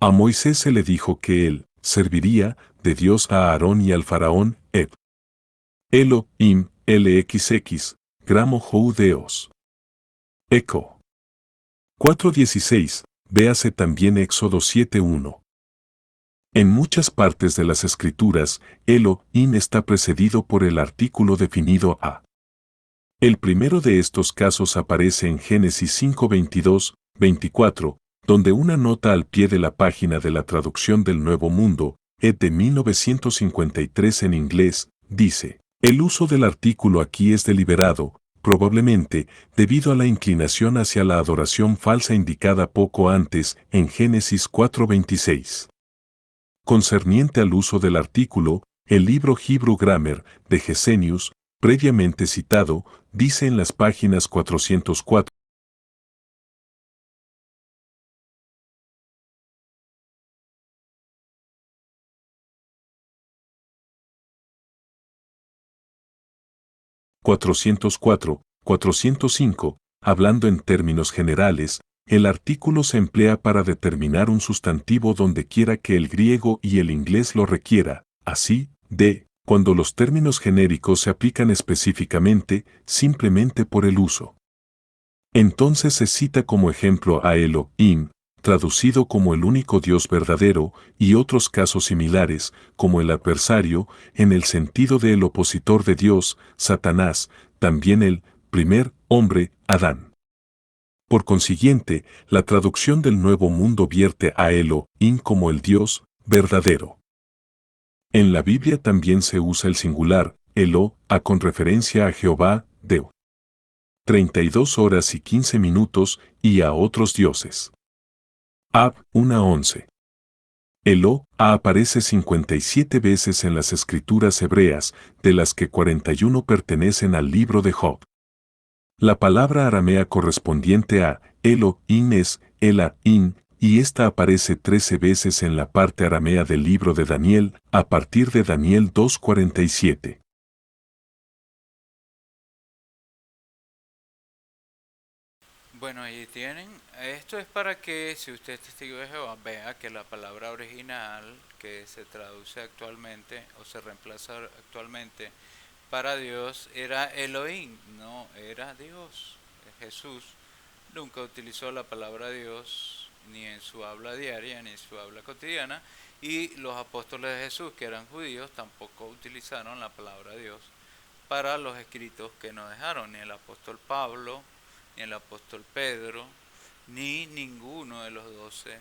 B: A Moisés se le dijo que él, serviría de Dios a Aarón y al faraón, Elohim, LXX, gramo Joudeos. Eco. 4:16, véase también Éxodo 7:1. En muchas partes de las Escrituras, Elohim está precedido por el artículo definido a. El primero de estos casos aparece en Génesis 5:22, 24, donde una nota al pie de la página de la traducción del Nuevo Mundo, ed. de 1953 en inglés, dice, el uso del artículo aquí es deliberado, probablemente, debido a la inclinación hacia la adoración falsa indicada poco antes en Génesis 4:26. Concerniente al uso del artículo, el libro Hebrew Grammar de Gesenius, previamente citado, dice en las páginas 404, ...404, 405, hablando en términos generales, el artículo se emplea para determinar un sustantivo donde quiera que el griego y el inglés lo requiera, así, cuando los términos genéricos se aplican específicamente, simplemente por el uso. Entonces se cita como ejemplo a Elohim, traducido como el único Dios verdadero, y otros casos similares, como el adversario, en el sentido de el opositor de Dios, Satanás, también el primer hombre, Adán. Por consiguiente, la traducción del Nuevo Mundo vierte a Elohim como el Dios verdadero. En la Biblia también se usa el singular, con referencia a Jehová, Deo. 32 horas y 15 minutos, y a otros dioses. Ab 1:11. Aparece 57 veces en las escrituras hebreas, de las que 41 pertenecen al libro de Job. La palabra aramea correspondiente a Elohim es Ela-in, y esta aparece 13 veces en la parte aramea del libro de Daniel, a partir de Daniel 2:47.
A: Bueno, ahí tienen. Esto es para que, si usted es testigo de Jehová, vea que la palabra original que se traduce actualmente o se reemplaza actualmente para Dios era Elohim, no era Dios. Jesús nunca utilizó la palabra Dios ni en su habla diaria ni en su habla cotidiana, y los apóstoles de Jesús, que eran judíos, tampoco utilizaron la palabra Dios para los escritos que nos dejaron, ni el apóstol Pablo, ni el apóstol Pedro, ni ninguno de los 12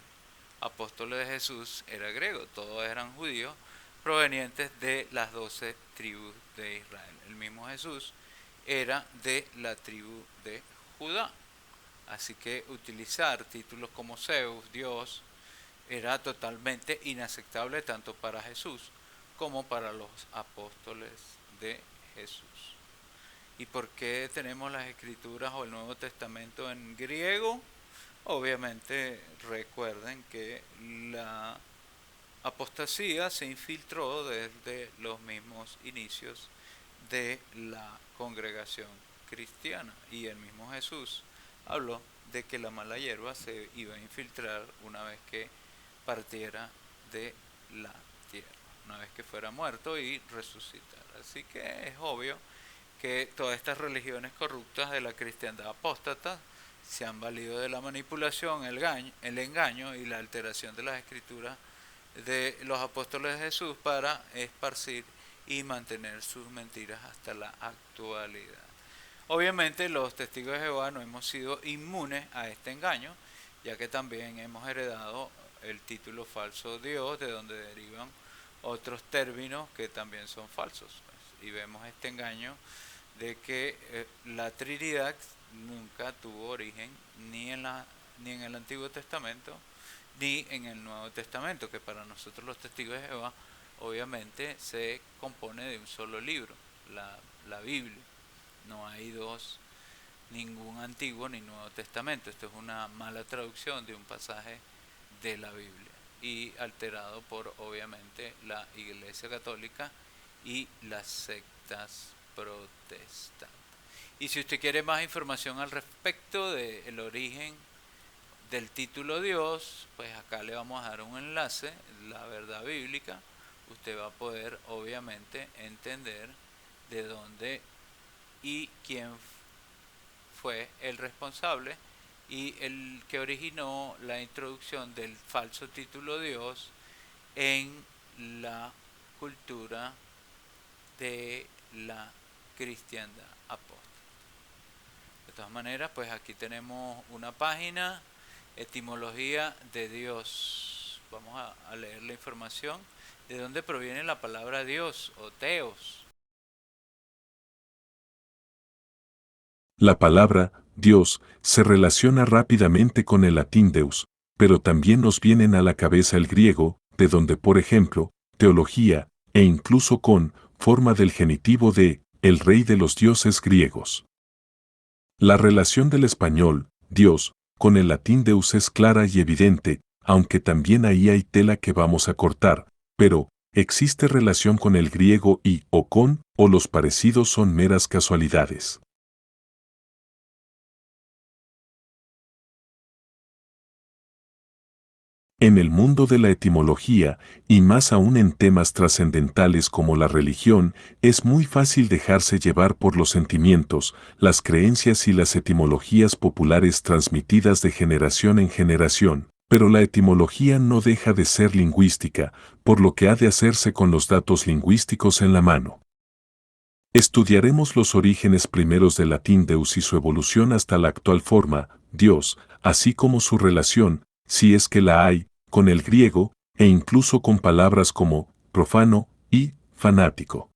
A: apóstoles de Jesús era griego, todos eran judíos provenientes de las 12 tribus de Israel. El mismo Jesús era de la tribu de Judá. Así que utilizar títulos como Zeus, Dios, era totalmente inaceptable tanto para Jesús como para los apóstoles de Jesús. ¿Y por qué tenemos las escrituras o el Nuevo Testamento en griego? Obviamente recuerden que la apostasía se infiltró desde los mismos inicios de la congregación cristiana, y el mismo Jesús habló de que la mala hierba se iba a infiltrar una vez que partiera de la tierra, una vez que fuera muerto y resucitar. Así que es obvio que todas estas religiones corruptas de la cristiandad apóstata se han valido de la manipulación, el engaño y la alteración de las escrituras de los apóstoles de Jesús para esparcir y mantener sus mentiras hasta la actualidad. Obviamente los testigos de Jehová no hemos sido inmunes a este engaño, ya que también hemos heredado el título falso Dios, de donde derivan otros términos que también son falsos. Y vemos este engaño de que la Trinidad nunca tuvo origen ni en el Antiguo Testamento ni en el Nuevo Testamento, que para nosotros los testigos de Jehová obviamente se compone de un solo libro, la Biblia. No hay ningún Antiguo ni Nuevo Testamento. Esto es una mala traducción de un pasaje de la Biblia y alterado por obviamente la Iglesia Católica y las sectas protestantes. Y si usted quiere más información al respecto del origen del título Dios, pues acá le vamos a dar un enlace, la verdad bíblica. Usted va a poder obviamente entender de dónde y quién fue el responsable y el que originó la introducción del falso título Dios en la cultura de la cristiandad apóstata. De todas maneras, pues aquí tenemos una página, etimología de Dios. Vamos a leer la información de dónde proviene la palabra Dios o Teos.
B: La palabra Dios se relaciona rápidamente con el latín Deus, pero también nos vienen a la cabeza el griego, de donde por ejemplo, teología, e incluso con forma del genitivo de el rey de los dioses griegos. La relación del español, Dios, con el latín Deus es clara y evidente, aunque también ahí hay tela que vamos a cortar, pero existe relación con el griego y o con, o los parecidos son meras casualidades. En el mundo de la etimología, y más aún en temas trascendentales como la religión, es muy fácil dejarse llevar por los sentimientos, las creencias y las etimologías populares transmitidas de generación en generación, pero la etimología no deja de ser lingüística, por lo que ha de hacerse con los datos lingüísticos en la mano. Estudiaremos los orígenes primeros del latín Deus y su evolución hasta la actual forma, Dios, así como su relación, si es que la hay, con el griego, e incluso con palabras como profano y fanático.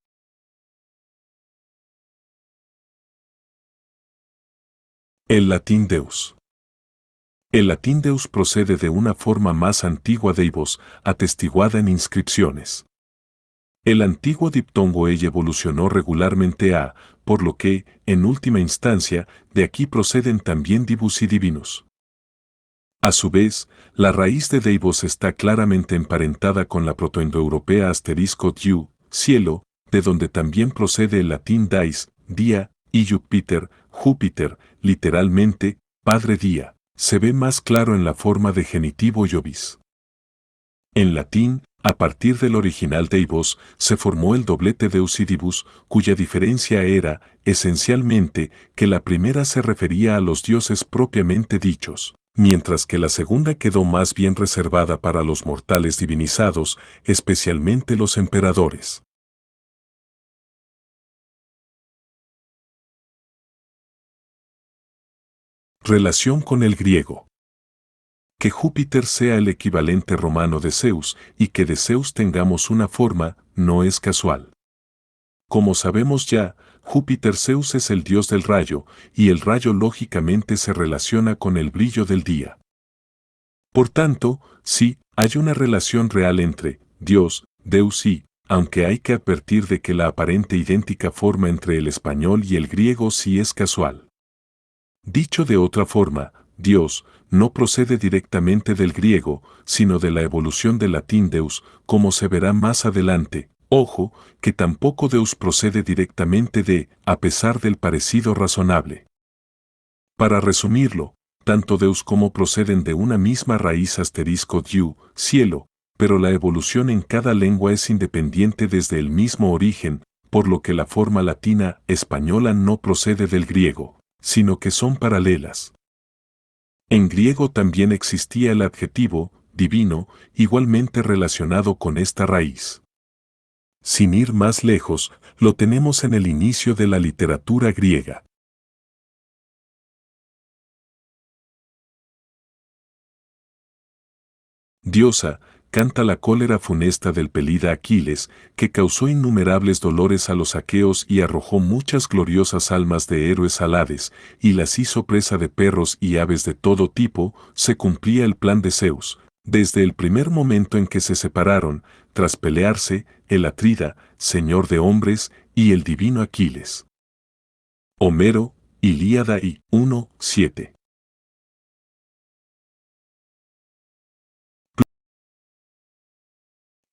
B: El latín Deus. El latín Deus procede de una forma más antigua deivos, atestiguada en inscripciones. El antiguo diptongo ella evolucionó regularmente a, por lo que, en última instancia, de aquí proceden también divus y divinus. A su vez, la raíz de deivos está claramente emparentada con la protoindoeuropea *diu, cielo, de donde también procede el latín dais, día, y Júpiter, Júpiter, literalmente, padre día, se ve más claro en la forma de genitivo Jovis. En latín, a partir del original deivos, se formó el doblete deus y divus, cuya diferencia era, esencialmente, que la primera se refería a los dioses propiamente dichos, mientras que la segunda quedó más bien reservada para los mortales divinizados, especialmente los emperadores. Relación con el griego. Que Júpiter sea el equivalente romano de Zeus y que de Zeus tengamos una forma, no es casual. Como sabemos ya, Júpiter Zeus es el dios del rayo, y el rayo lógicamente se relaciona con el brillo del día. Por tanto, sí, hay una relación real entre Dios, Deus y, aunque hay que advertir de que la aparente idéntica forma entre el español y el griego sí es casual. Dicho de otra forma, Dios no procede directamente del griego, sino de la evolución del latín Deus, como se verá más adelante. Ojo, que tampoco Deus procede directamente de, a pesar del parecido razonable. Para resumirlo, tanto Deus como proceden de una misma raíz *diu, cielo, pero la evolución en cada lengua es independiente desde el mismo origen, por lo que la forma latina española no procede del griego, sino que son paralelas. En griego también existía el adjetivo, divino, igualmente relacionado con esta raíz. Sin ir más lejos, lo tenemos en el inicio de la literatura griega. Diosa, canta la cólera funesta del pelida Aquiles, que causó innumerables dolores a los aqueos y arrojó muchas gloriosas almas de héroes al Hades, y las hizo presa de perros y aves de todo tipo. Se cumplía el plan de Zeus. Desde el primer momento en que se separaron, tras pelearse, el Atrida, señor de hombres, y el divino Aquiles. Homero, Ilíada y 1:7.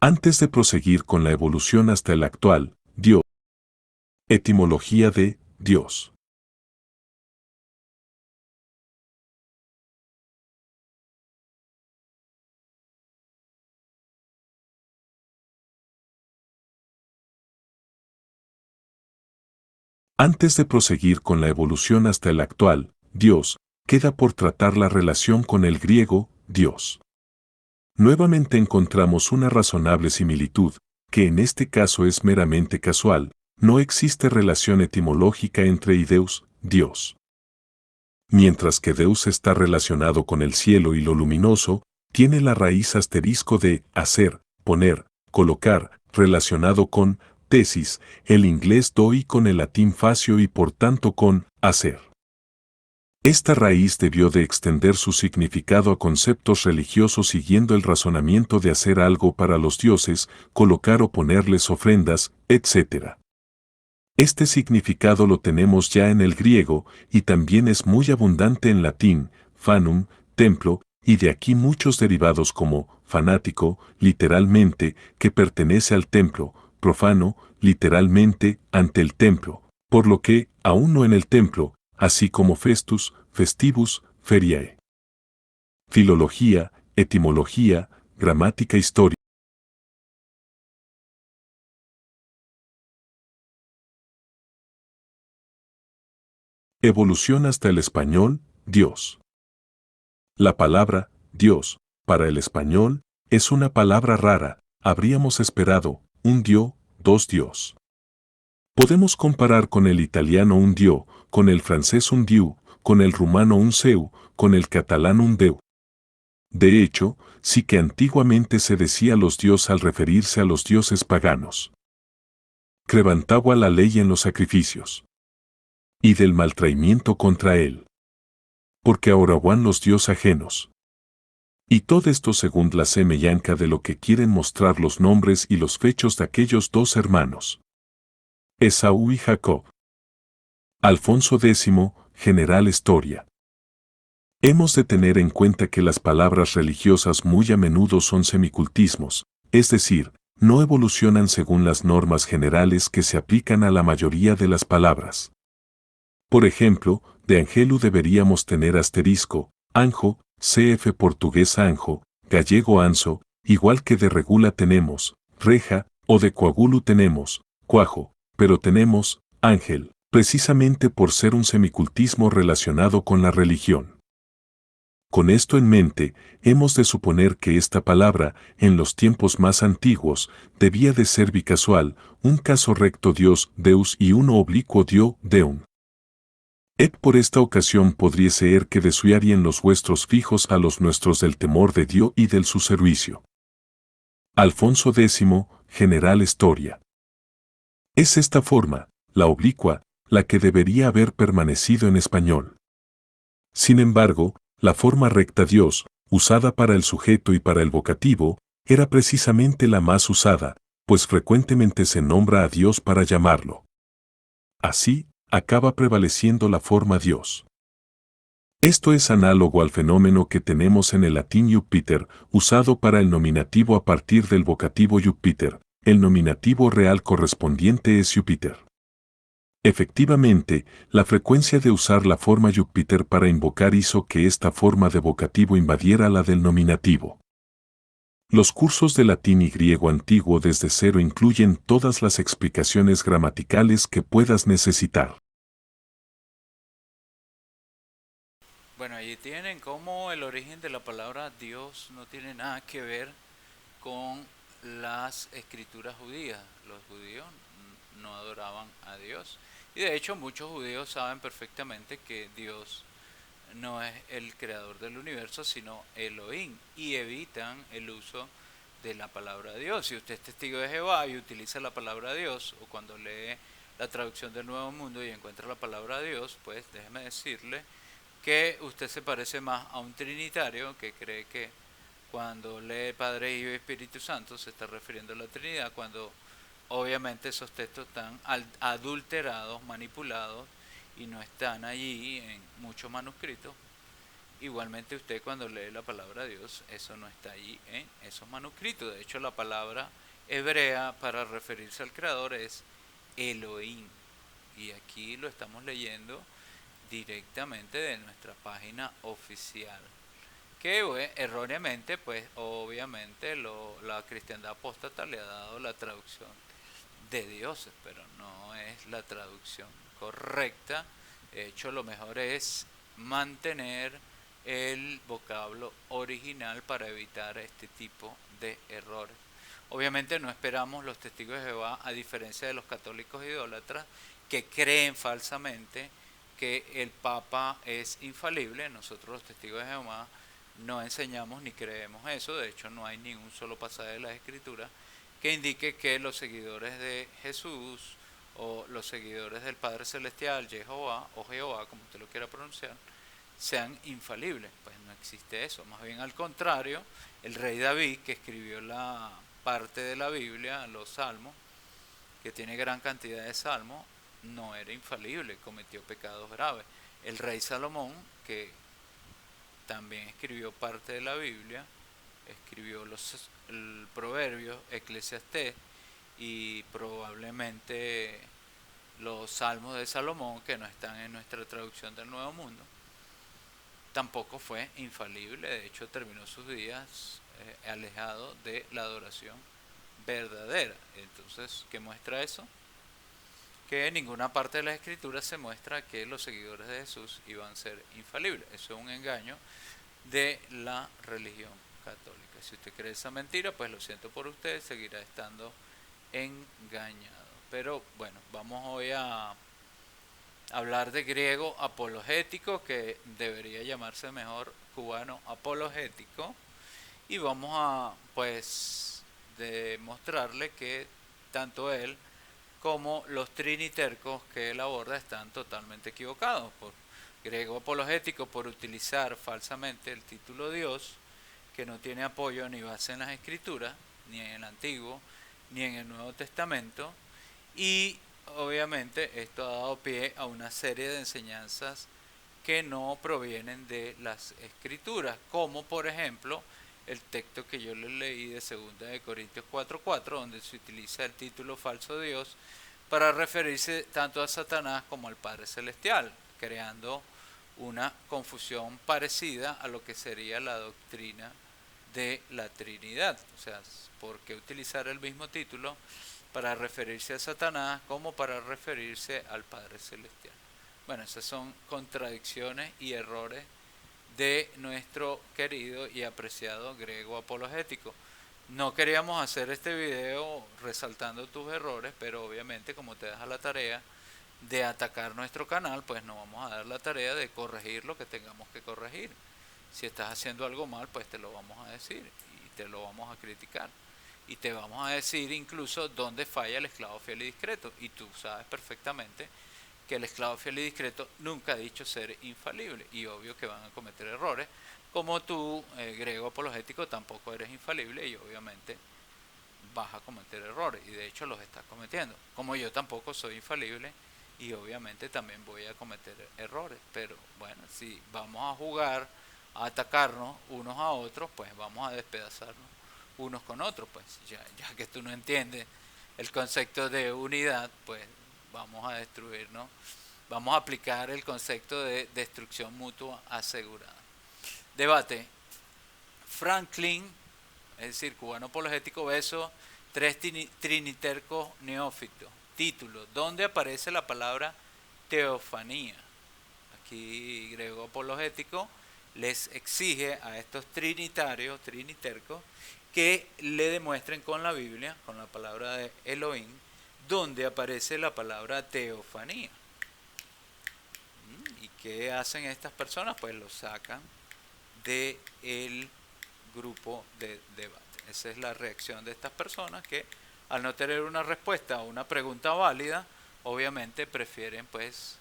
B: Antes de proseguir con la evolución hasta el actual, Dios. Etimología de Dios. Antes de proseguir con la evolución hasta el actual, Dios, queda por tratar la relación con el griego, Dios. Nuevamente encontramos una razonable similitud, que en este caso es meramente casual, no existe relación etimológica entre Deus, Dios. Mientras que Deus está relacionado con el cielo y lo luminoso, tiene la raíz asterisco de hacer, poner, colocar, relacionado con tesis, el inglés do y con el latín facio y por tanto con hacer. Esta raíz debió de extender su significado a conceptos religiosos siguiendo el razonamiento de hacer algo para los dioses, colocar o ponerles ofrendas, etc. Este significado lo tenemos ya en el griego, y también es muy abundante en latín, fanum, templo, y de aquí muchos derivados como fanático, literalmente, que pertenece al templo, profano, literalmente, ante el templo, por lo que, aún no en el templo, así como festus, festivus, feriae. Filología, etimología, gramática histórica. Evolución hasta el español, Dios. La palabra, Dios, para el español, es una palabra rara, habríamos esperado, un dio, dos dios. Podemos comparar con el italiano un dio, con el francés un diu, con el rumano un seu, con el catalán un deu. De hecho, sí que antiguamente se decía los dios al referirse a los dioses paganos. Crevantaba la ley en los sacrificios. Y del maltraimiento contra él. Porque ahora van los dios ajenos. Y todo esto según la semellanza de lo que quieren mostrar los nombres y los fechos de aquellos dos hermanos. Esaú y Jacob. Alfonso X, General Historia. Hemos de tener en cuenta que las palabras religiosas muy a menudo son semicultismos, es decir, no evolucionan según las normas generales que se aplican a la mayoría de las palabras. Por ejemplo, de angelu deberíamos tener asterisco, anjo, cf. Portugués anjo, gallego anso, igual que de regula tenemos, reja, o de coagulu tenemos, cuajo, pero tenemos, ángel, precisamente por ser un semicultismo relacionado con la religión. Con esto en mente, hemos de suponer que esta palabra, en los tiempos más antiguos, debía de ser bicasual, un caso recto Dios, Deus y uno oblicuo Dio, Deum. Et por esta ocasión podría ser que desuarien los vuestros fijos a los nuestros del temor de Dios y del su servicio. Alfonso X, General Historia. Es esta forma, la oblicua, la que debería haber permanecido en español. Sin embargo, la forma recta Dios, usada para el sujeto y para el vocativo, era precisamente la más usada, pues frecuentemente se nombra a Dios para llamarlo. Así, acaba prevaleciendo la forma Dios. Esto es análogo al fenómeno que tenemos en el latín Jupiter, usado para el nominativo a partir del vocativo Jupiter. El nominativo real correspondiente es Júpiter. Efectivamente, la frecuencia de usar la forma Júpiter para invocar hizo que esta forma de vocativo invadiera la del nominativo. Los cursos de latín y griego antiguo desde cero incluyen todas las explicaciones gramaticales que puedas necesitar.
A: Bueno, allí tienen cómo el origen de la palabra Dios no tiene nada que ver con las escrituras judías. Los judíos no adoraban a Dios. Y de hecho muchos judíos saben perfectamente que Dios no es el creador del universo, sino Elohim, y evitan el uso de la palabra Dios. Si usted es testigo de Jehová y utiliza la palabra Dios, o cuando lee la traducción del Nuevo Mundo y encuentra la palabra Dios, pues déjeme decirle que usted se parece más a un trinitario que cree que cuando lee Padre, Hijo y Espíritu Santo se está refiriendo a la Trinidad, cuando obviamente esos textos están adulterados, manipulados y no están allí en muchos manuscritos. Igualmente usted cuando lee la palabra de Dios, eso no está allí en esos manuscritos. De hecho, la palabra hebrea para referirse al Creador es Elohim. Y aquí lo estamos leyendo directamente de nuestra página oficial. Que erróneamente, pues obviamente la cristiandad apóstata le ha dado la traducción de dioses, pero no es la traducción correcta. De hecho, lo mejor es mantener el vocablo original para evitar este tipo de errores. Obviamente no esperamos los testigos de Jehová, a diferencia de los católicos idólatras, que creen falsamente que el Papa es infalible. Nosotros los testigos de Jehová no enseñamos ni creemos eso. De hecho, no hay ningún solo pasaje de las Escrituras que indique que los seguidores de Jesús o los seguidores del Padre Celestial, Jehová o Jehová, como usted lo quiera pronunciar, sean infalibles. Pues no existe eso. Más bien al contrario, el rey David, que escribió la parte de la Biblia, los salmos, que tiene gran cantidad de salmos, no era infalible, cometió pecados graves. El rey Salomón, que también escribió parte de la Biblia, escribió el Proverbio, Eclesiastés y probablemente los Salmos de Salomón, que no están en nuestra traducción del Nuevo Mundo, tampoco fue infalible. De hecho, terminó sus días alejado de la adoración verdadera. Entonces, ¿qué muestra eso? Que en ninguna parte de la Escritura se muestra que los seguidores de Jesús iban a ser infalibles. Eso es un engaño de la religión católica. Si usted cree esa mentira, pues lo siento por usted, seguirá estando engañado. Pero bueno, vamos hoy a hablar de griego apologético, que debería llamarse mejor cubano apologético, y vamos a pues demostrarle que tanto él como los trinitercos que él aborda están totalmente equivocados. Por griego apologético, por utilizar falsamente el título Dios, que no tiene apoyo ni base en las Escrituras, ni en el Antiguo, ni en el Nuevo Testamento, y obviamente esto ha dado pie a una serie de enseñanzas que no provienen de las Escrituras, como por ejemplo el texto que yo les leí de 2 de Corintios 4:4, donde se utiliza el título falso Dios para referirse tanto a Satanás como al Padre Celestial, creando una confusión parecida a lo que sería la doctrina de la Trinidad. O sea, ¿por qué utilizar el mismo título para referirse a Satanás como para referirse al Padre Celestial? Bueno, esas son contradicciones y errores de nuestro querido y apreciado griego apologético. No queríamos hacer este video resaltando tus errores, pero obviamente como te das la tarea de atacar nuestro canal, pues nos vamos a dar la tarea de corregir lo que tengamos que corregir. Si estás haciendo algo mal, pues te lo vamos a decir y te lo vamos a criticar. Y te vamos a decir incluso dónde falla el esclavo fiel y discreto. Y tú sabes perfectamente que el esclavo fiel y discreto nunca ha dicho ser infalible. Y obvio que van a cometer errores. Como tú, griego apologético, tampoco eres infalible y obviamente vas a cometer errores. Y de hecho los estás cometiendo. Como yo tampoco soy infalible y obviamente también voy a cometer errores. Pero bueno, si vamos a jugar a atacarnos unos a otros, pues vamos a despedazarnos unos con otros. Pues ya que tú no entiendes el concepto de unidad, pues vamos a destruirnos, vamos a aplicar el concepto de destrucción mutua asegurada. Debate. Franklin, es decir, cubano apologético versus tres trinitercos neófitos. Título: ¿dónde aparece la palabra teofanía? Aquí griego apologético les exige a estos trinitercos, que le demuestren con la Biblia, con la palabra de Elohim, donde aparece la palabra teofanía. ¿Y qué hacen estas personas? Pues lo sacan del grupo de debate. Esa es la reacción de estas personas, que al no tener una respuesta a una pregunta válida, obviamente prefieren pues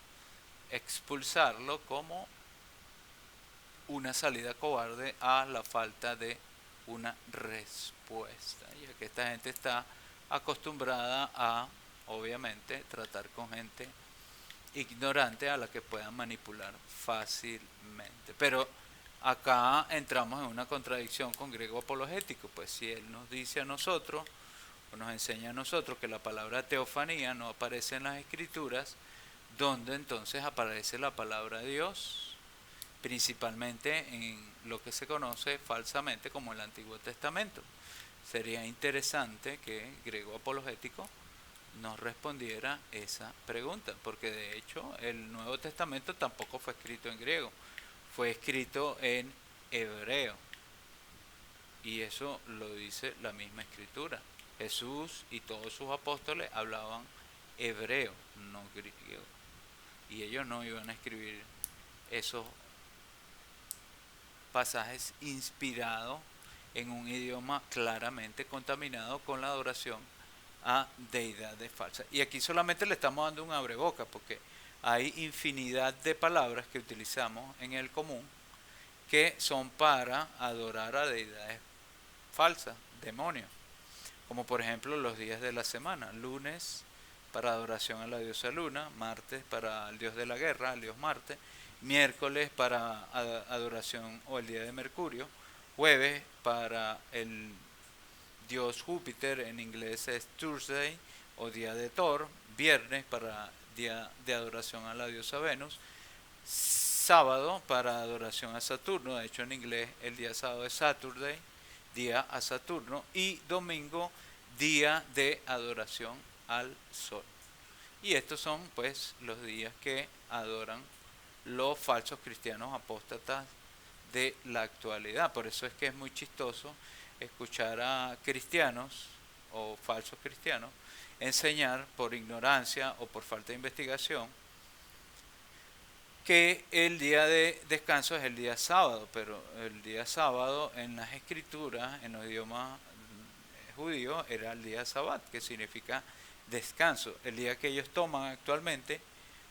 A: expulsarlo como una salida cobarde a la falta de una respuesta, ya que esta gente está acostumbrada a, obviamente, tratar con gente ignorante a la que puedan manipular fácilmente. Pero acá entramos en una contradicción con griego apologético, pues si él nos dice a nosotros, o nos enseña a nosotros, que la palabra teofanía no aparece en las Escrituras, ¿dónde entonces aparece la palabra Dios? Principalmente en lo que se conoce falsamente como el Antiguo Testamento. Sería interesante que griego apologético nos respondiera esa pregunta, porque de hecho el Nuevo Testamento tampoco fue escrito en griego, fue escrito en hebreo, y eso lo dice la misma escritura. Jesús y todos sus apóstoles hablaban hebreo, no griego, y ellos no iban a escribir esos pasajes inspirados en un idioma claramente contaminado con la adoración a deidades falsas. Y aquí solamente le estamos dando un abreboca, porque hay infinidad de palabras que utilizamos en el común que son para adorar a deidades falsas, demonios, como por ejemplo los días de la semana: lunes para adoración a la diosa Luna, martes para el dios de la guerra, al dios Marte, miércoles para adoración o el día de Mercurio, jueves para el dios Júpiter, en inglés es Thursday o día de Thor, viernes para día de adoración a la diosa Venus, sábado para adoración a Saturno, de hecho en inglés el día sábado es Saturday, día a Saturno, y domingo día de adoración al sol. Y estos son pues los días que adoran los falsos cristianos apóstatas de la actualidad. Por eso es que es muy chistoso escuchar a cristianos o falsos cristianos enseñar por ignorancia o por falta de investigación que el día de descanso es el día sábado, pero el día sábado en las escrituras, en los idiomas judíos, era el día sabbat, que significa descanso. El día que ellos toman actualmente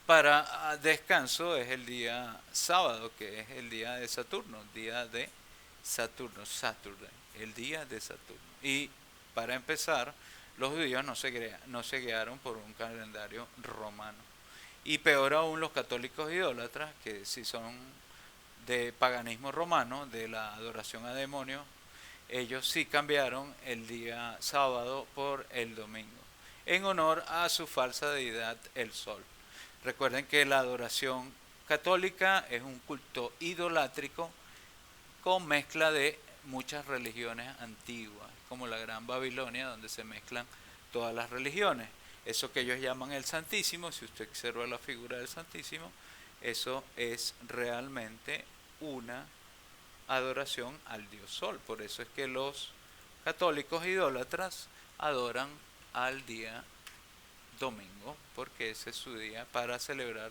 A: para descanso es el día sábado, que es el día de Saturno, día de Saturno, Saturday, el día de Saturno. Y para empezar, los judíos no se guiaron por un calendario romano. Y peor aún los católicos idólatras, que si son de paganismo romano, de la adoración a demonios, ellos sí cambiaron el día sábado por el domingo, en honor a su falsa deidad, el sol. Recuerden que la adoración católica es un culto idolátrico con mezcla de muchas religiones antiguas, como la Gran Babilonia, donde se mezclan todas las religiones. Eso que ellos llaman el Santísimo, si usted observa la figura del Santísimo, eso es realmente una adoración al dios Sol. Por eso es que los católicos idólatras adoran al día domingo, porque ese es su día para celebrar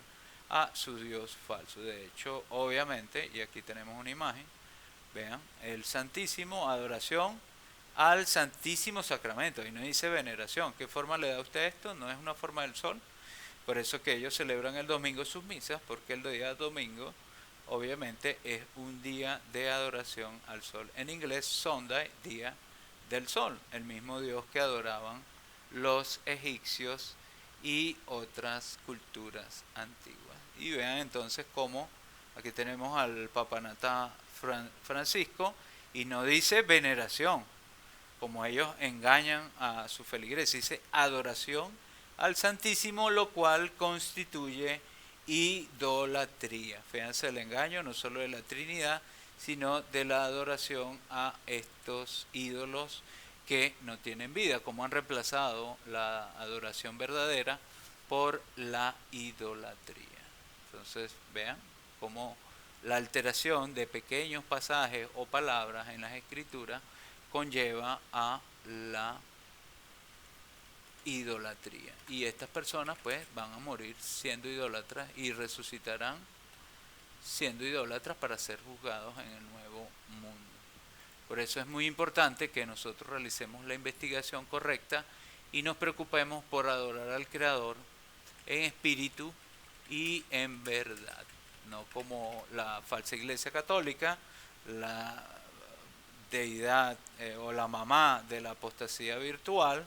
A: a su dios falso. De hecho, obviamente, y aquí tenemos una imagen, vean, el Santísimo, adoración al Santísimo Sacramento, y no dice veneración. ¿Qué forma le da a usted esto? No es una forma del sol. Por eso que ellos celebran el domingo sus misas, porque el día domingo obviamente es un día de adoración al sol. En inglés, Sunday, día del sol, el mismo dios que adoraban los egipcios y otras culturas antiguas. Y vean entonces cómo aquí tenemos al Papanata Francisco, y no dice veneración, como ellos engañan a su feligreses, dice adoración al Santísimo, lo cual constituye idolatría. Fíjense el engaño, no solo de la Trinidad, sino de la adoración a estos ídolos que no tienen vida, como han reemplazado la adoración verdadera por la idolatría. Entonces, vean cómo la alteración de pequeños pasajes o palabras en las escrituras conlleva a la idolatría. Y estas personas pues van a morir siendo idólatras y resucitarán siendo idólatras para ser juzgados en el nuevo mundo. Por eso es muy importante que nosotros realicemos la investigación correcta y nos preocupemos por adorar al Creador en espíritu y en verdad, no como la falsa iglesia católica, la deidad o la mamá de la apostasía virtual,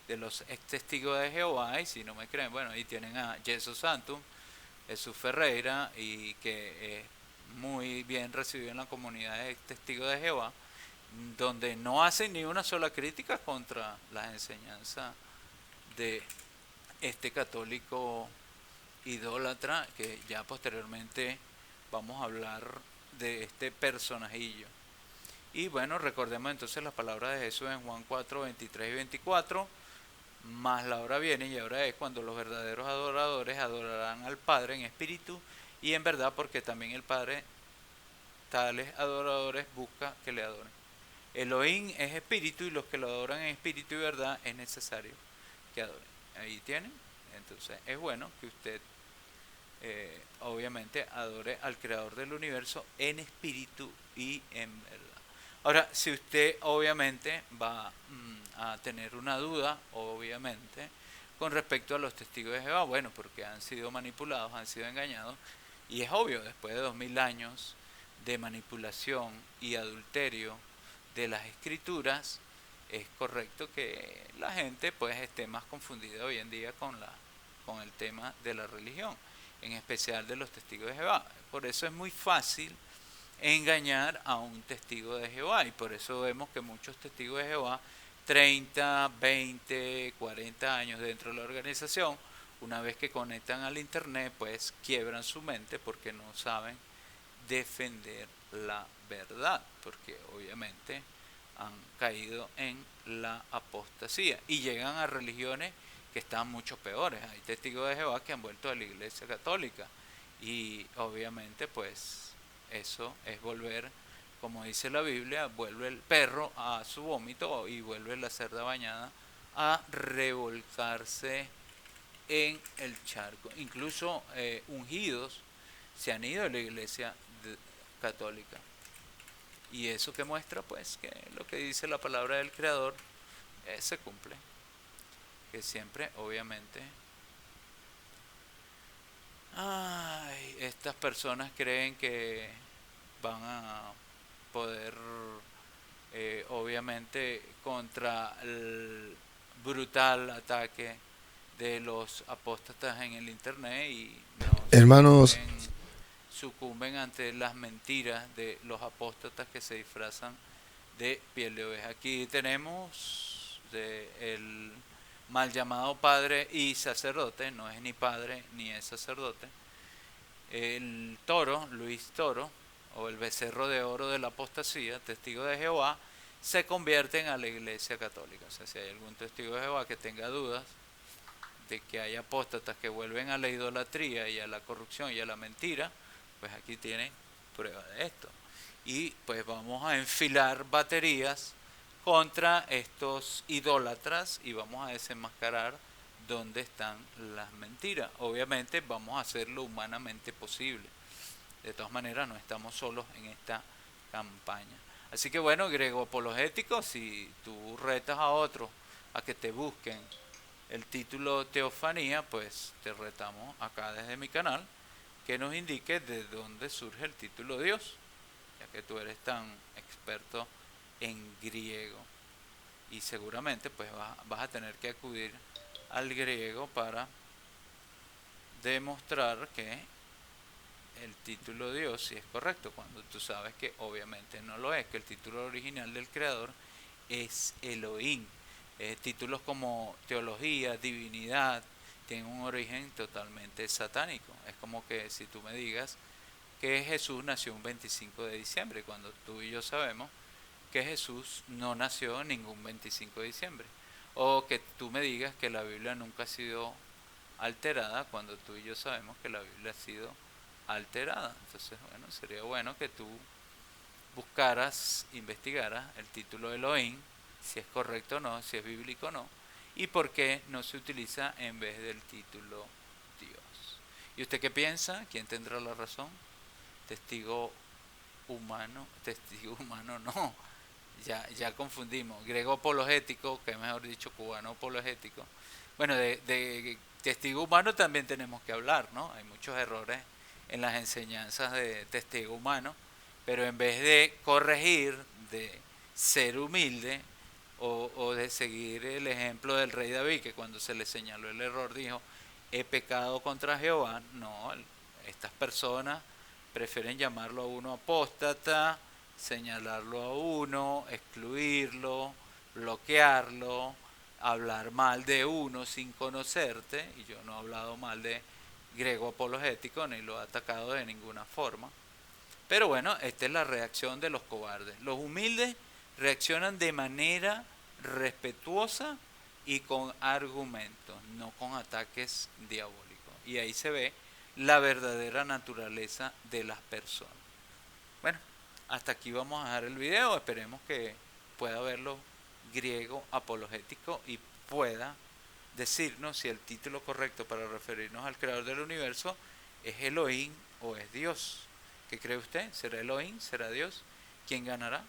A: de los ex testigos de Jehová. Y si no me creen, bueno, ahí tienen a Jesús Santum, Jesús Ferreira, y que es muy bien recibido en la comunidad de ex testigos de Jehová, donde no hacen ni una sola crítica contra las enseñanzas de este católico idólatra, que ya posteriormente vamos a hablar de este personajillo. Y bueno, recordemos entonces las palabras de Jesús en Juan 4, 23 y 24. Mas la hora viene y ahora es cuando los verdaderos adoradores adorarán al Padre en espíritu y en verdad, porque también el Padre tales adoradores busca que le adoren. Elohim es espíritu y los que lo adoran en espíritu y verdad es necesario que adoren. Ahí tienen. Entonces es bueno que usted obviamente adore al creador del universo en espíritu y en verdad. Ahora, si usted obviamente va a tener una duda, obviamente, con respecto a los testigos de Jehová, bueno, porque han sido manipulados, han sido engañados, y es obvio, después de 2000 años de manipulación y adulterio de las escrituras, es correcto que la gente pues esté más confundida hoy en día con el tema de la religión, en especial de los testigos de Jehová. Por eso es muy fácil engañar a un testigo de Jehová, y por eso vemos que muchos testigos de Jehová, 30, 20, 40 años dentro de la organización, una vez que conectan al internet, pues quiebran su mente porque no saben defender la verdad, porque obviamente han caído en la apostasía y llegan a religiones que están mucho peores. Hay testigos de Jehová que han vuelto a la Iglesia Católica y obviamente pues eso es volver, como dice la Biblia, vuelve el perro a su vómito y vuelve la cerda bañada a revolcarse en el charco. Incluso ungidos se han ido a la Iglesia Católica. Y eso que muestra pues que lo que dice la palabra del Creador se cumple. Que siempre, obviamente, estas personas creen que van a poder, obviamente, contra el brutal ataque de los apóstatas en el internet y no
F: Hermanos,
A: sucumben ante las mentiras de los apóstatas que se disfrazan de piel de oveja. Aquí tenemos el mal llamado padre y sacerdote, no es ni padre ni es sacerdote, el Toro, Luis Toro, o el becerro de oro de la apostasía, testigo de Jehová, se convierten a la Iglesia Católica. O sea, si hay algún testigo de Jehová que tenga dudas de que hay apóstatas que vuelven a la idolatría y a la corrupción y a la mentira, pues aquí tienen prueba de esto. Y pues vamos a enfilar baterías contra estos idólatras y vamos a desenmascarar dónde están las mentiras. Obviamente vamos a hacer lo humanamente posible. De todas maneras no estamos solos en esta campaña. Así que bueno, griego apologético, si tú retas a otros a que te busquen el título teofanía, pues te retamos acá desde mi canal que nos indique de dónde surge el título Dios, ya que tú eres tan experto en griego y seguramente pues vas a tener que acudir al griego para demostrar que el título Dios sí es correcto, cuando tú sabes que obviamente no lo es, que el título original del creador es Elohim. Títulos como teología, divinidad, tienen un origen totalmente satánico. Es como que si tú me digas que Jesús nació un 25 de diciembre, cuando tú y yo sabemos que Jesús no nació ningún 25 de diciembre. O que tú me digas que la Biblia nunca ha sido alterada, cuando tú y yo sabemos que la Biblia ha sido alterada. Entonces, bueno, sería bueno que tú buscaras, investigaras el título de Elohim, si es correcto o no, si es bíblico o no, y por qué no se utiliza en vez del título Dios. ¿Y usted qué piensa? ¿Quién tendrá la razón? Testigo humano no, ya confundimos, griego apologético, que mejor dicho cubano apologético. Bueno, de testigo humano también tenemos que hablar, ¿no? Hay muchos errores en las enseñanzas de testigo humano, pero en vez de corregir, de ser humilde, o de seguir el ejemplo del rey David, que cuando se le señaló el error dijo, he pecado contra Jehová. No, estas personas prefieren llamarlo a uno apóstata, señalarlo a uno, excluirlo, bloquearlo, hablar mal de uno sin conocerte, y yo no he hablado mal de griego apologético ni lo he atacado de ninguna forma. Pero bueno, esta es la reacción de los cobardes. Los humildes reaccionan de manera respetuosa y con argumentos, no con ataques diabólicos. Y ahí se ve la verdadera naturaleza de las personas. Bueno, hasta aquí vamos a dejar el video. Esperemos que pueda verlo griego apologético y pueda decirnos si el título correcto para referirnos al creador del universo es Elohim o es Dios. ¿Qué cree usted? ¿Será Elohim? ¿Será Dios? ¿Quién ganará?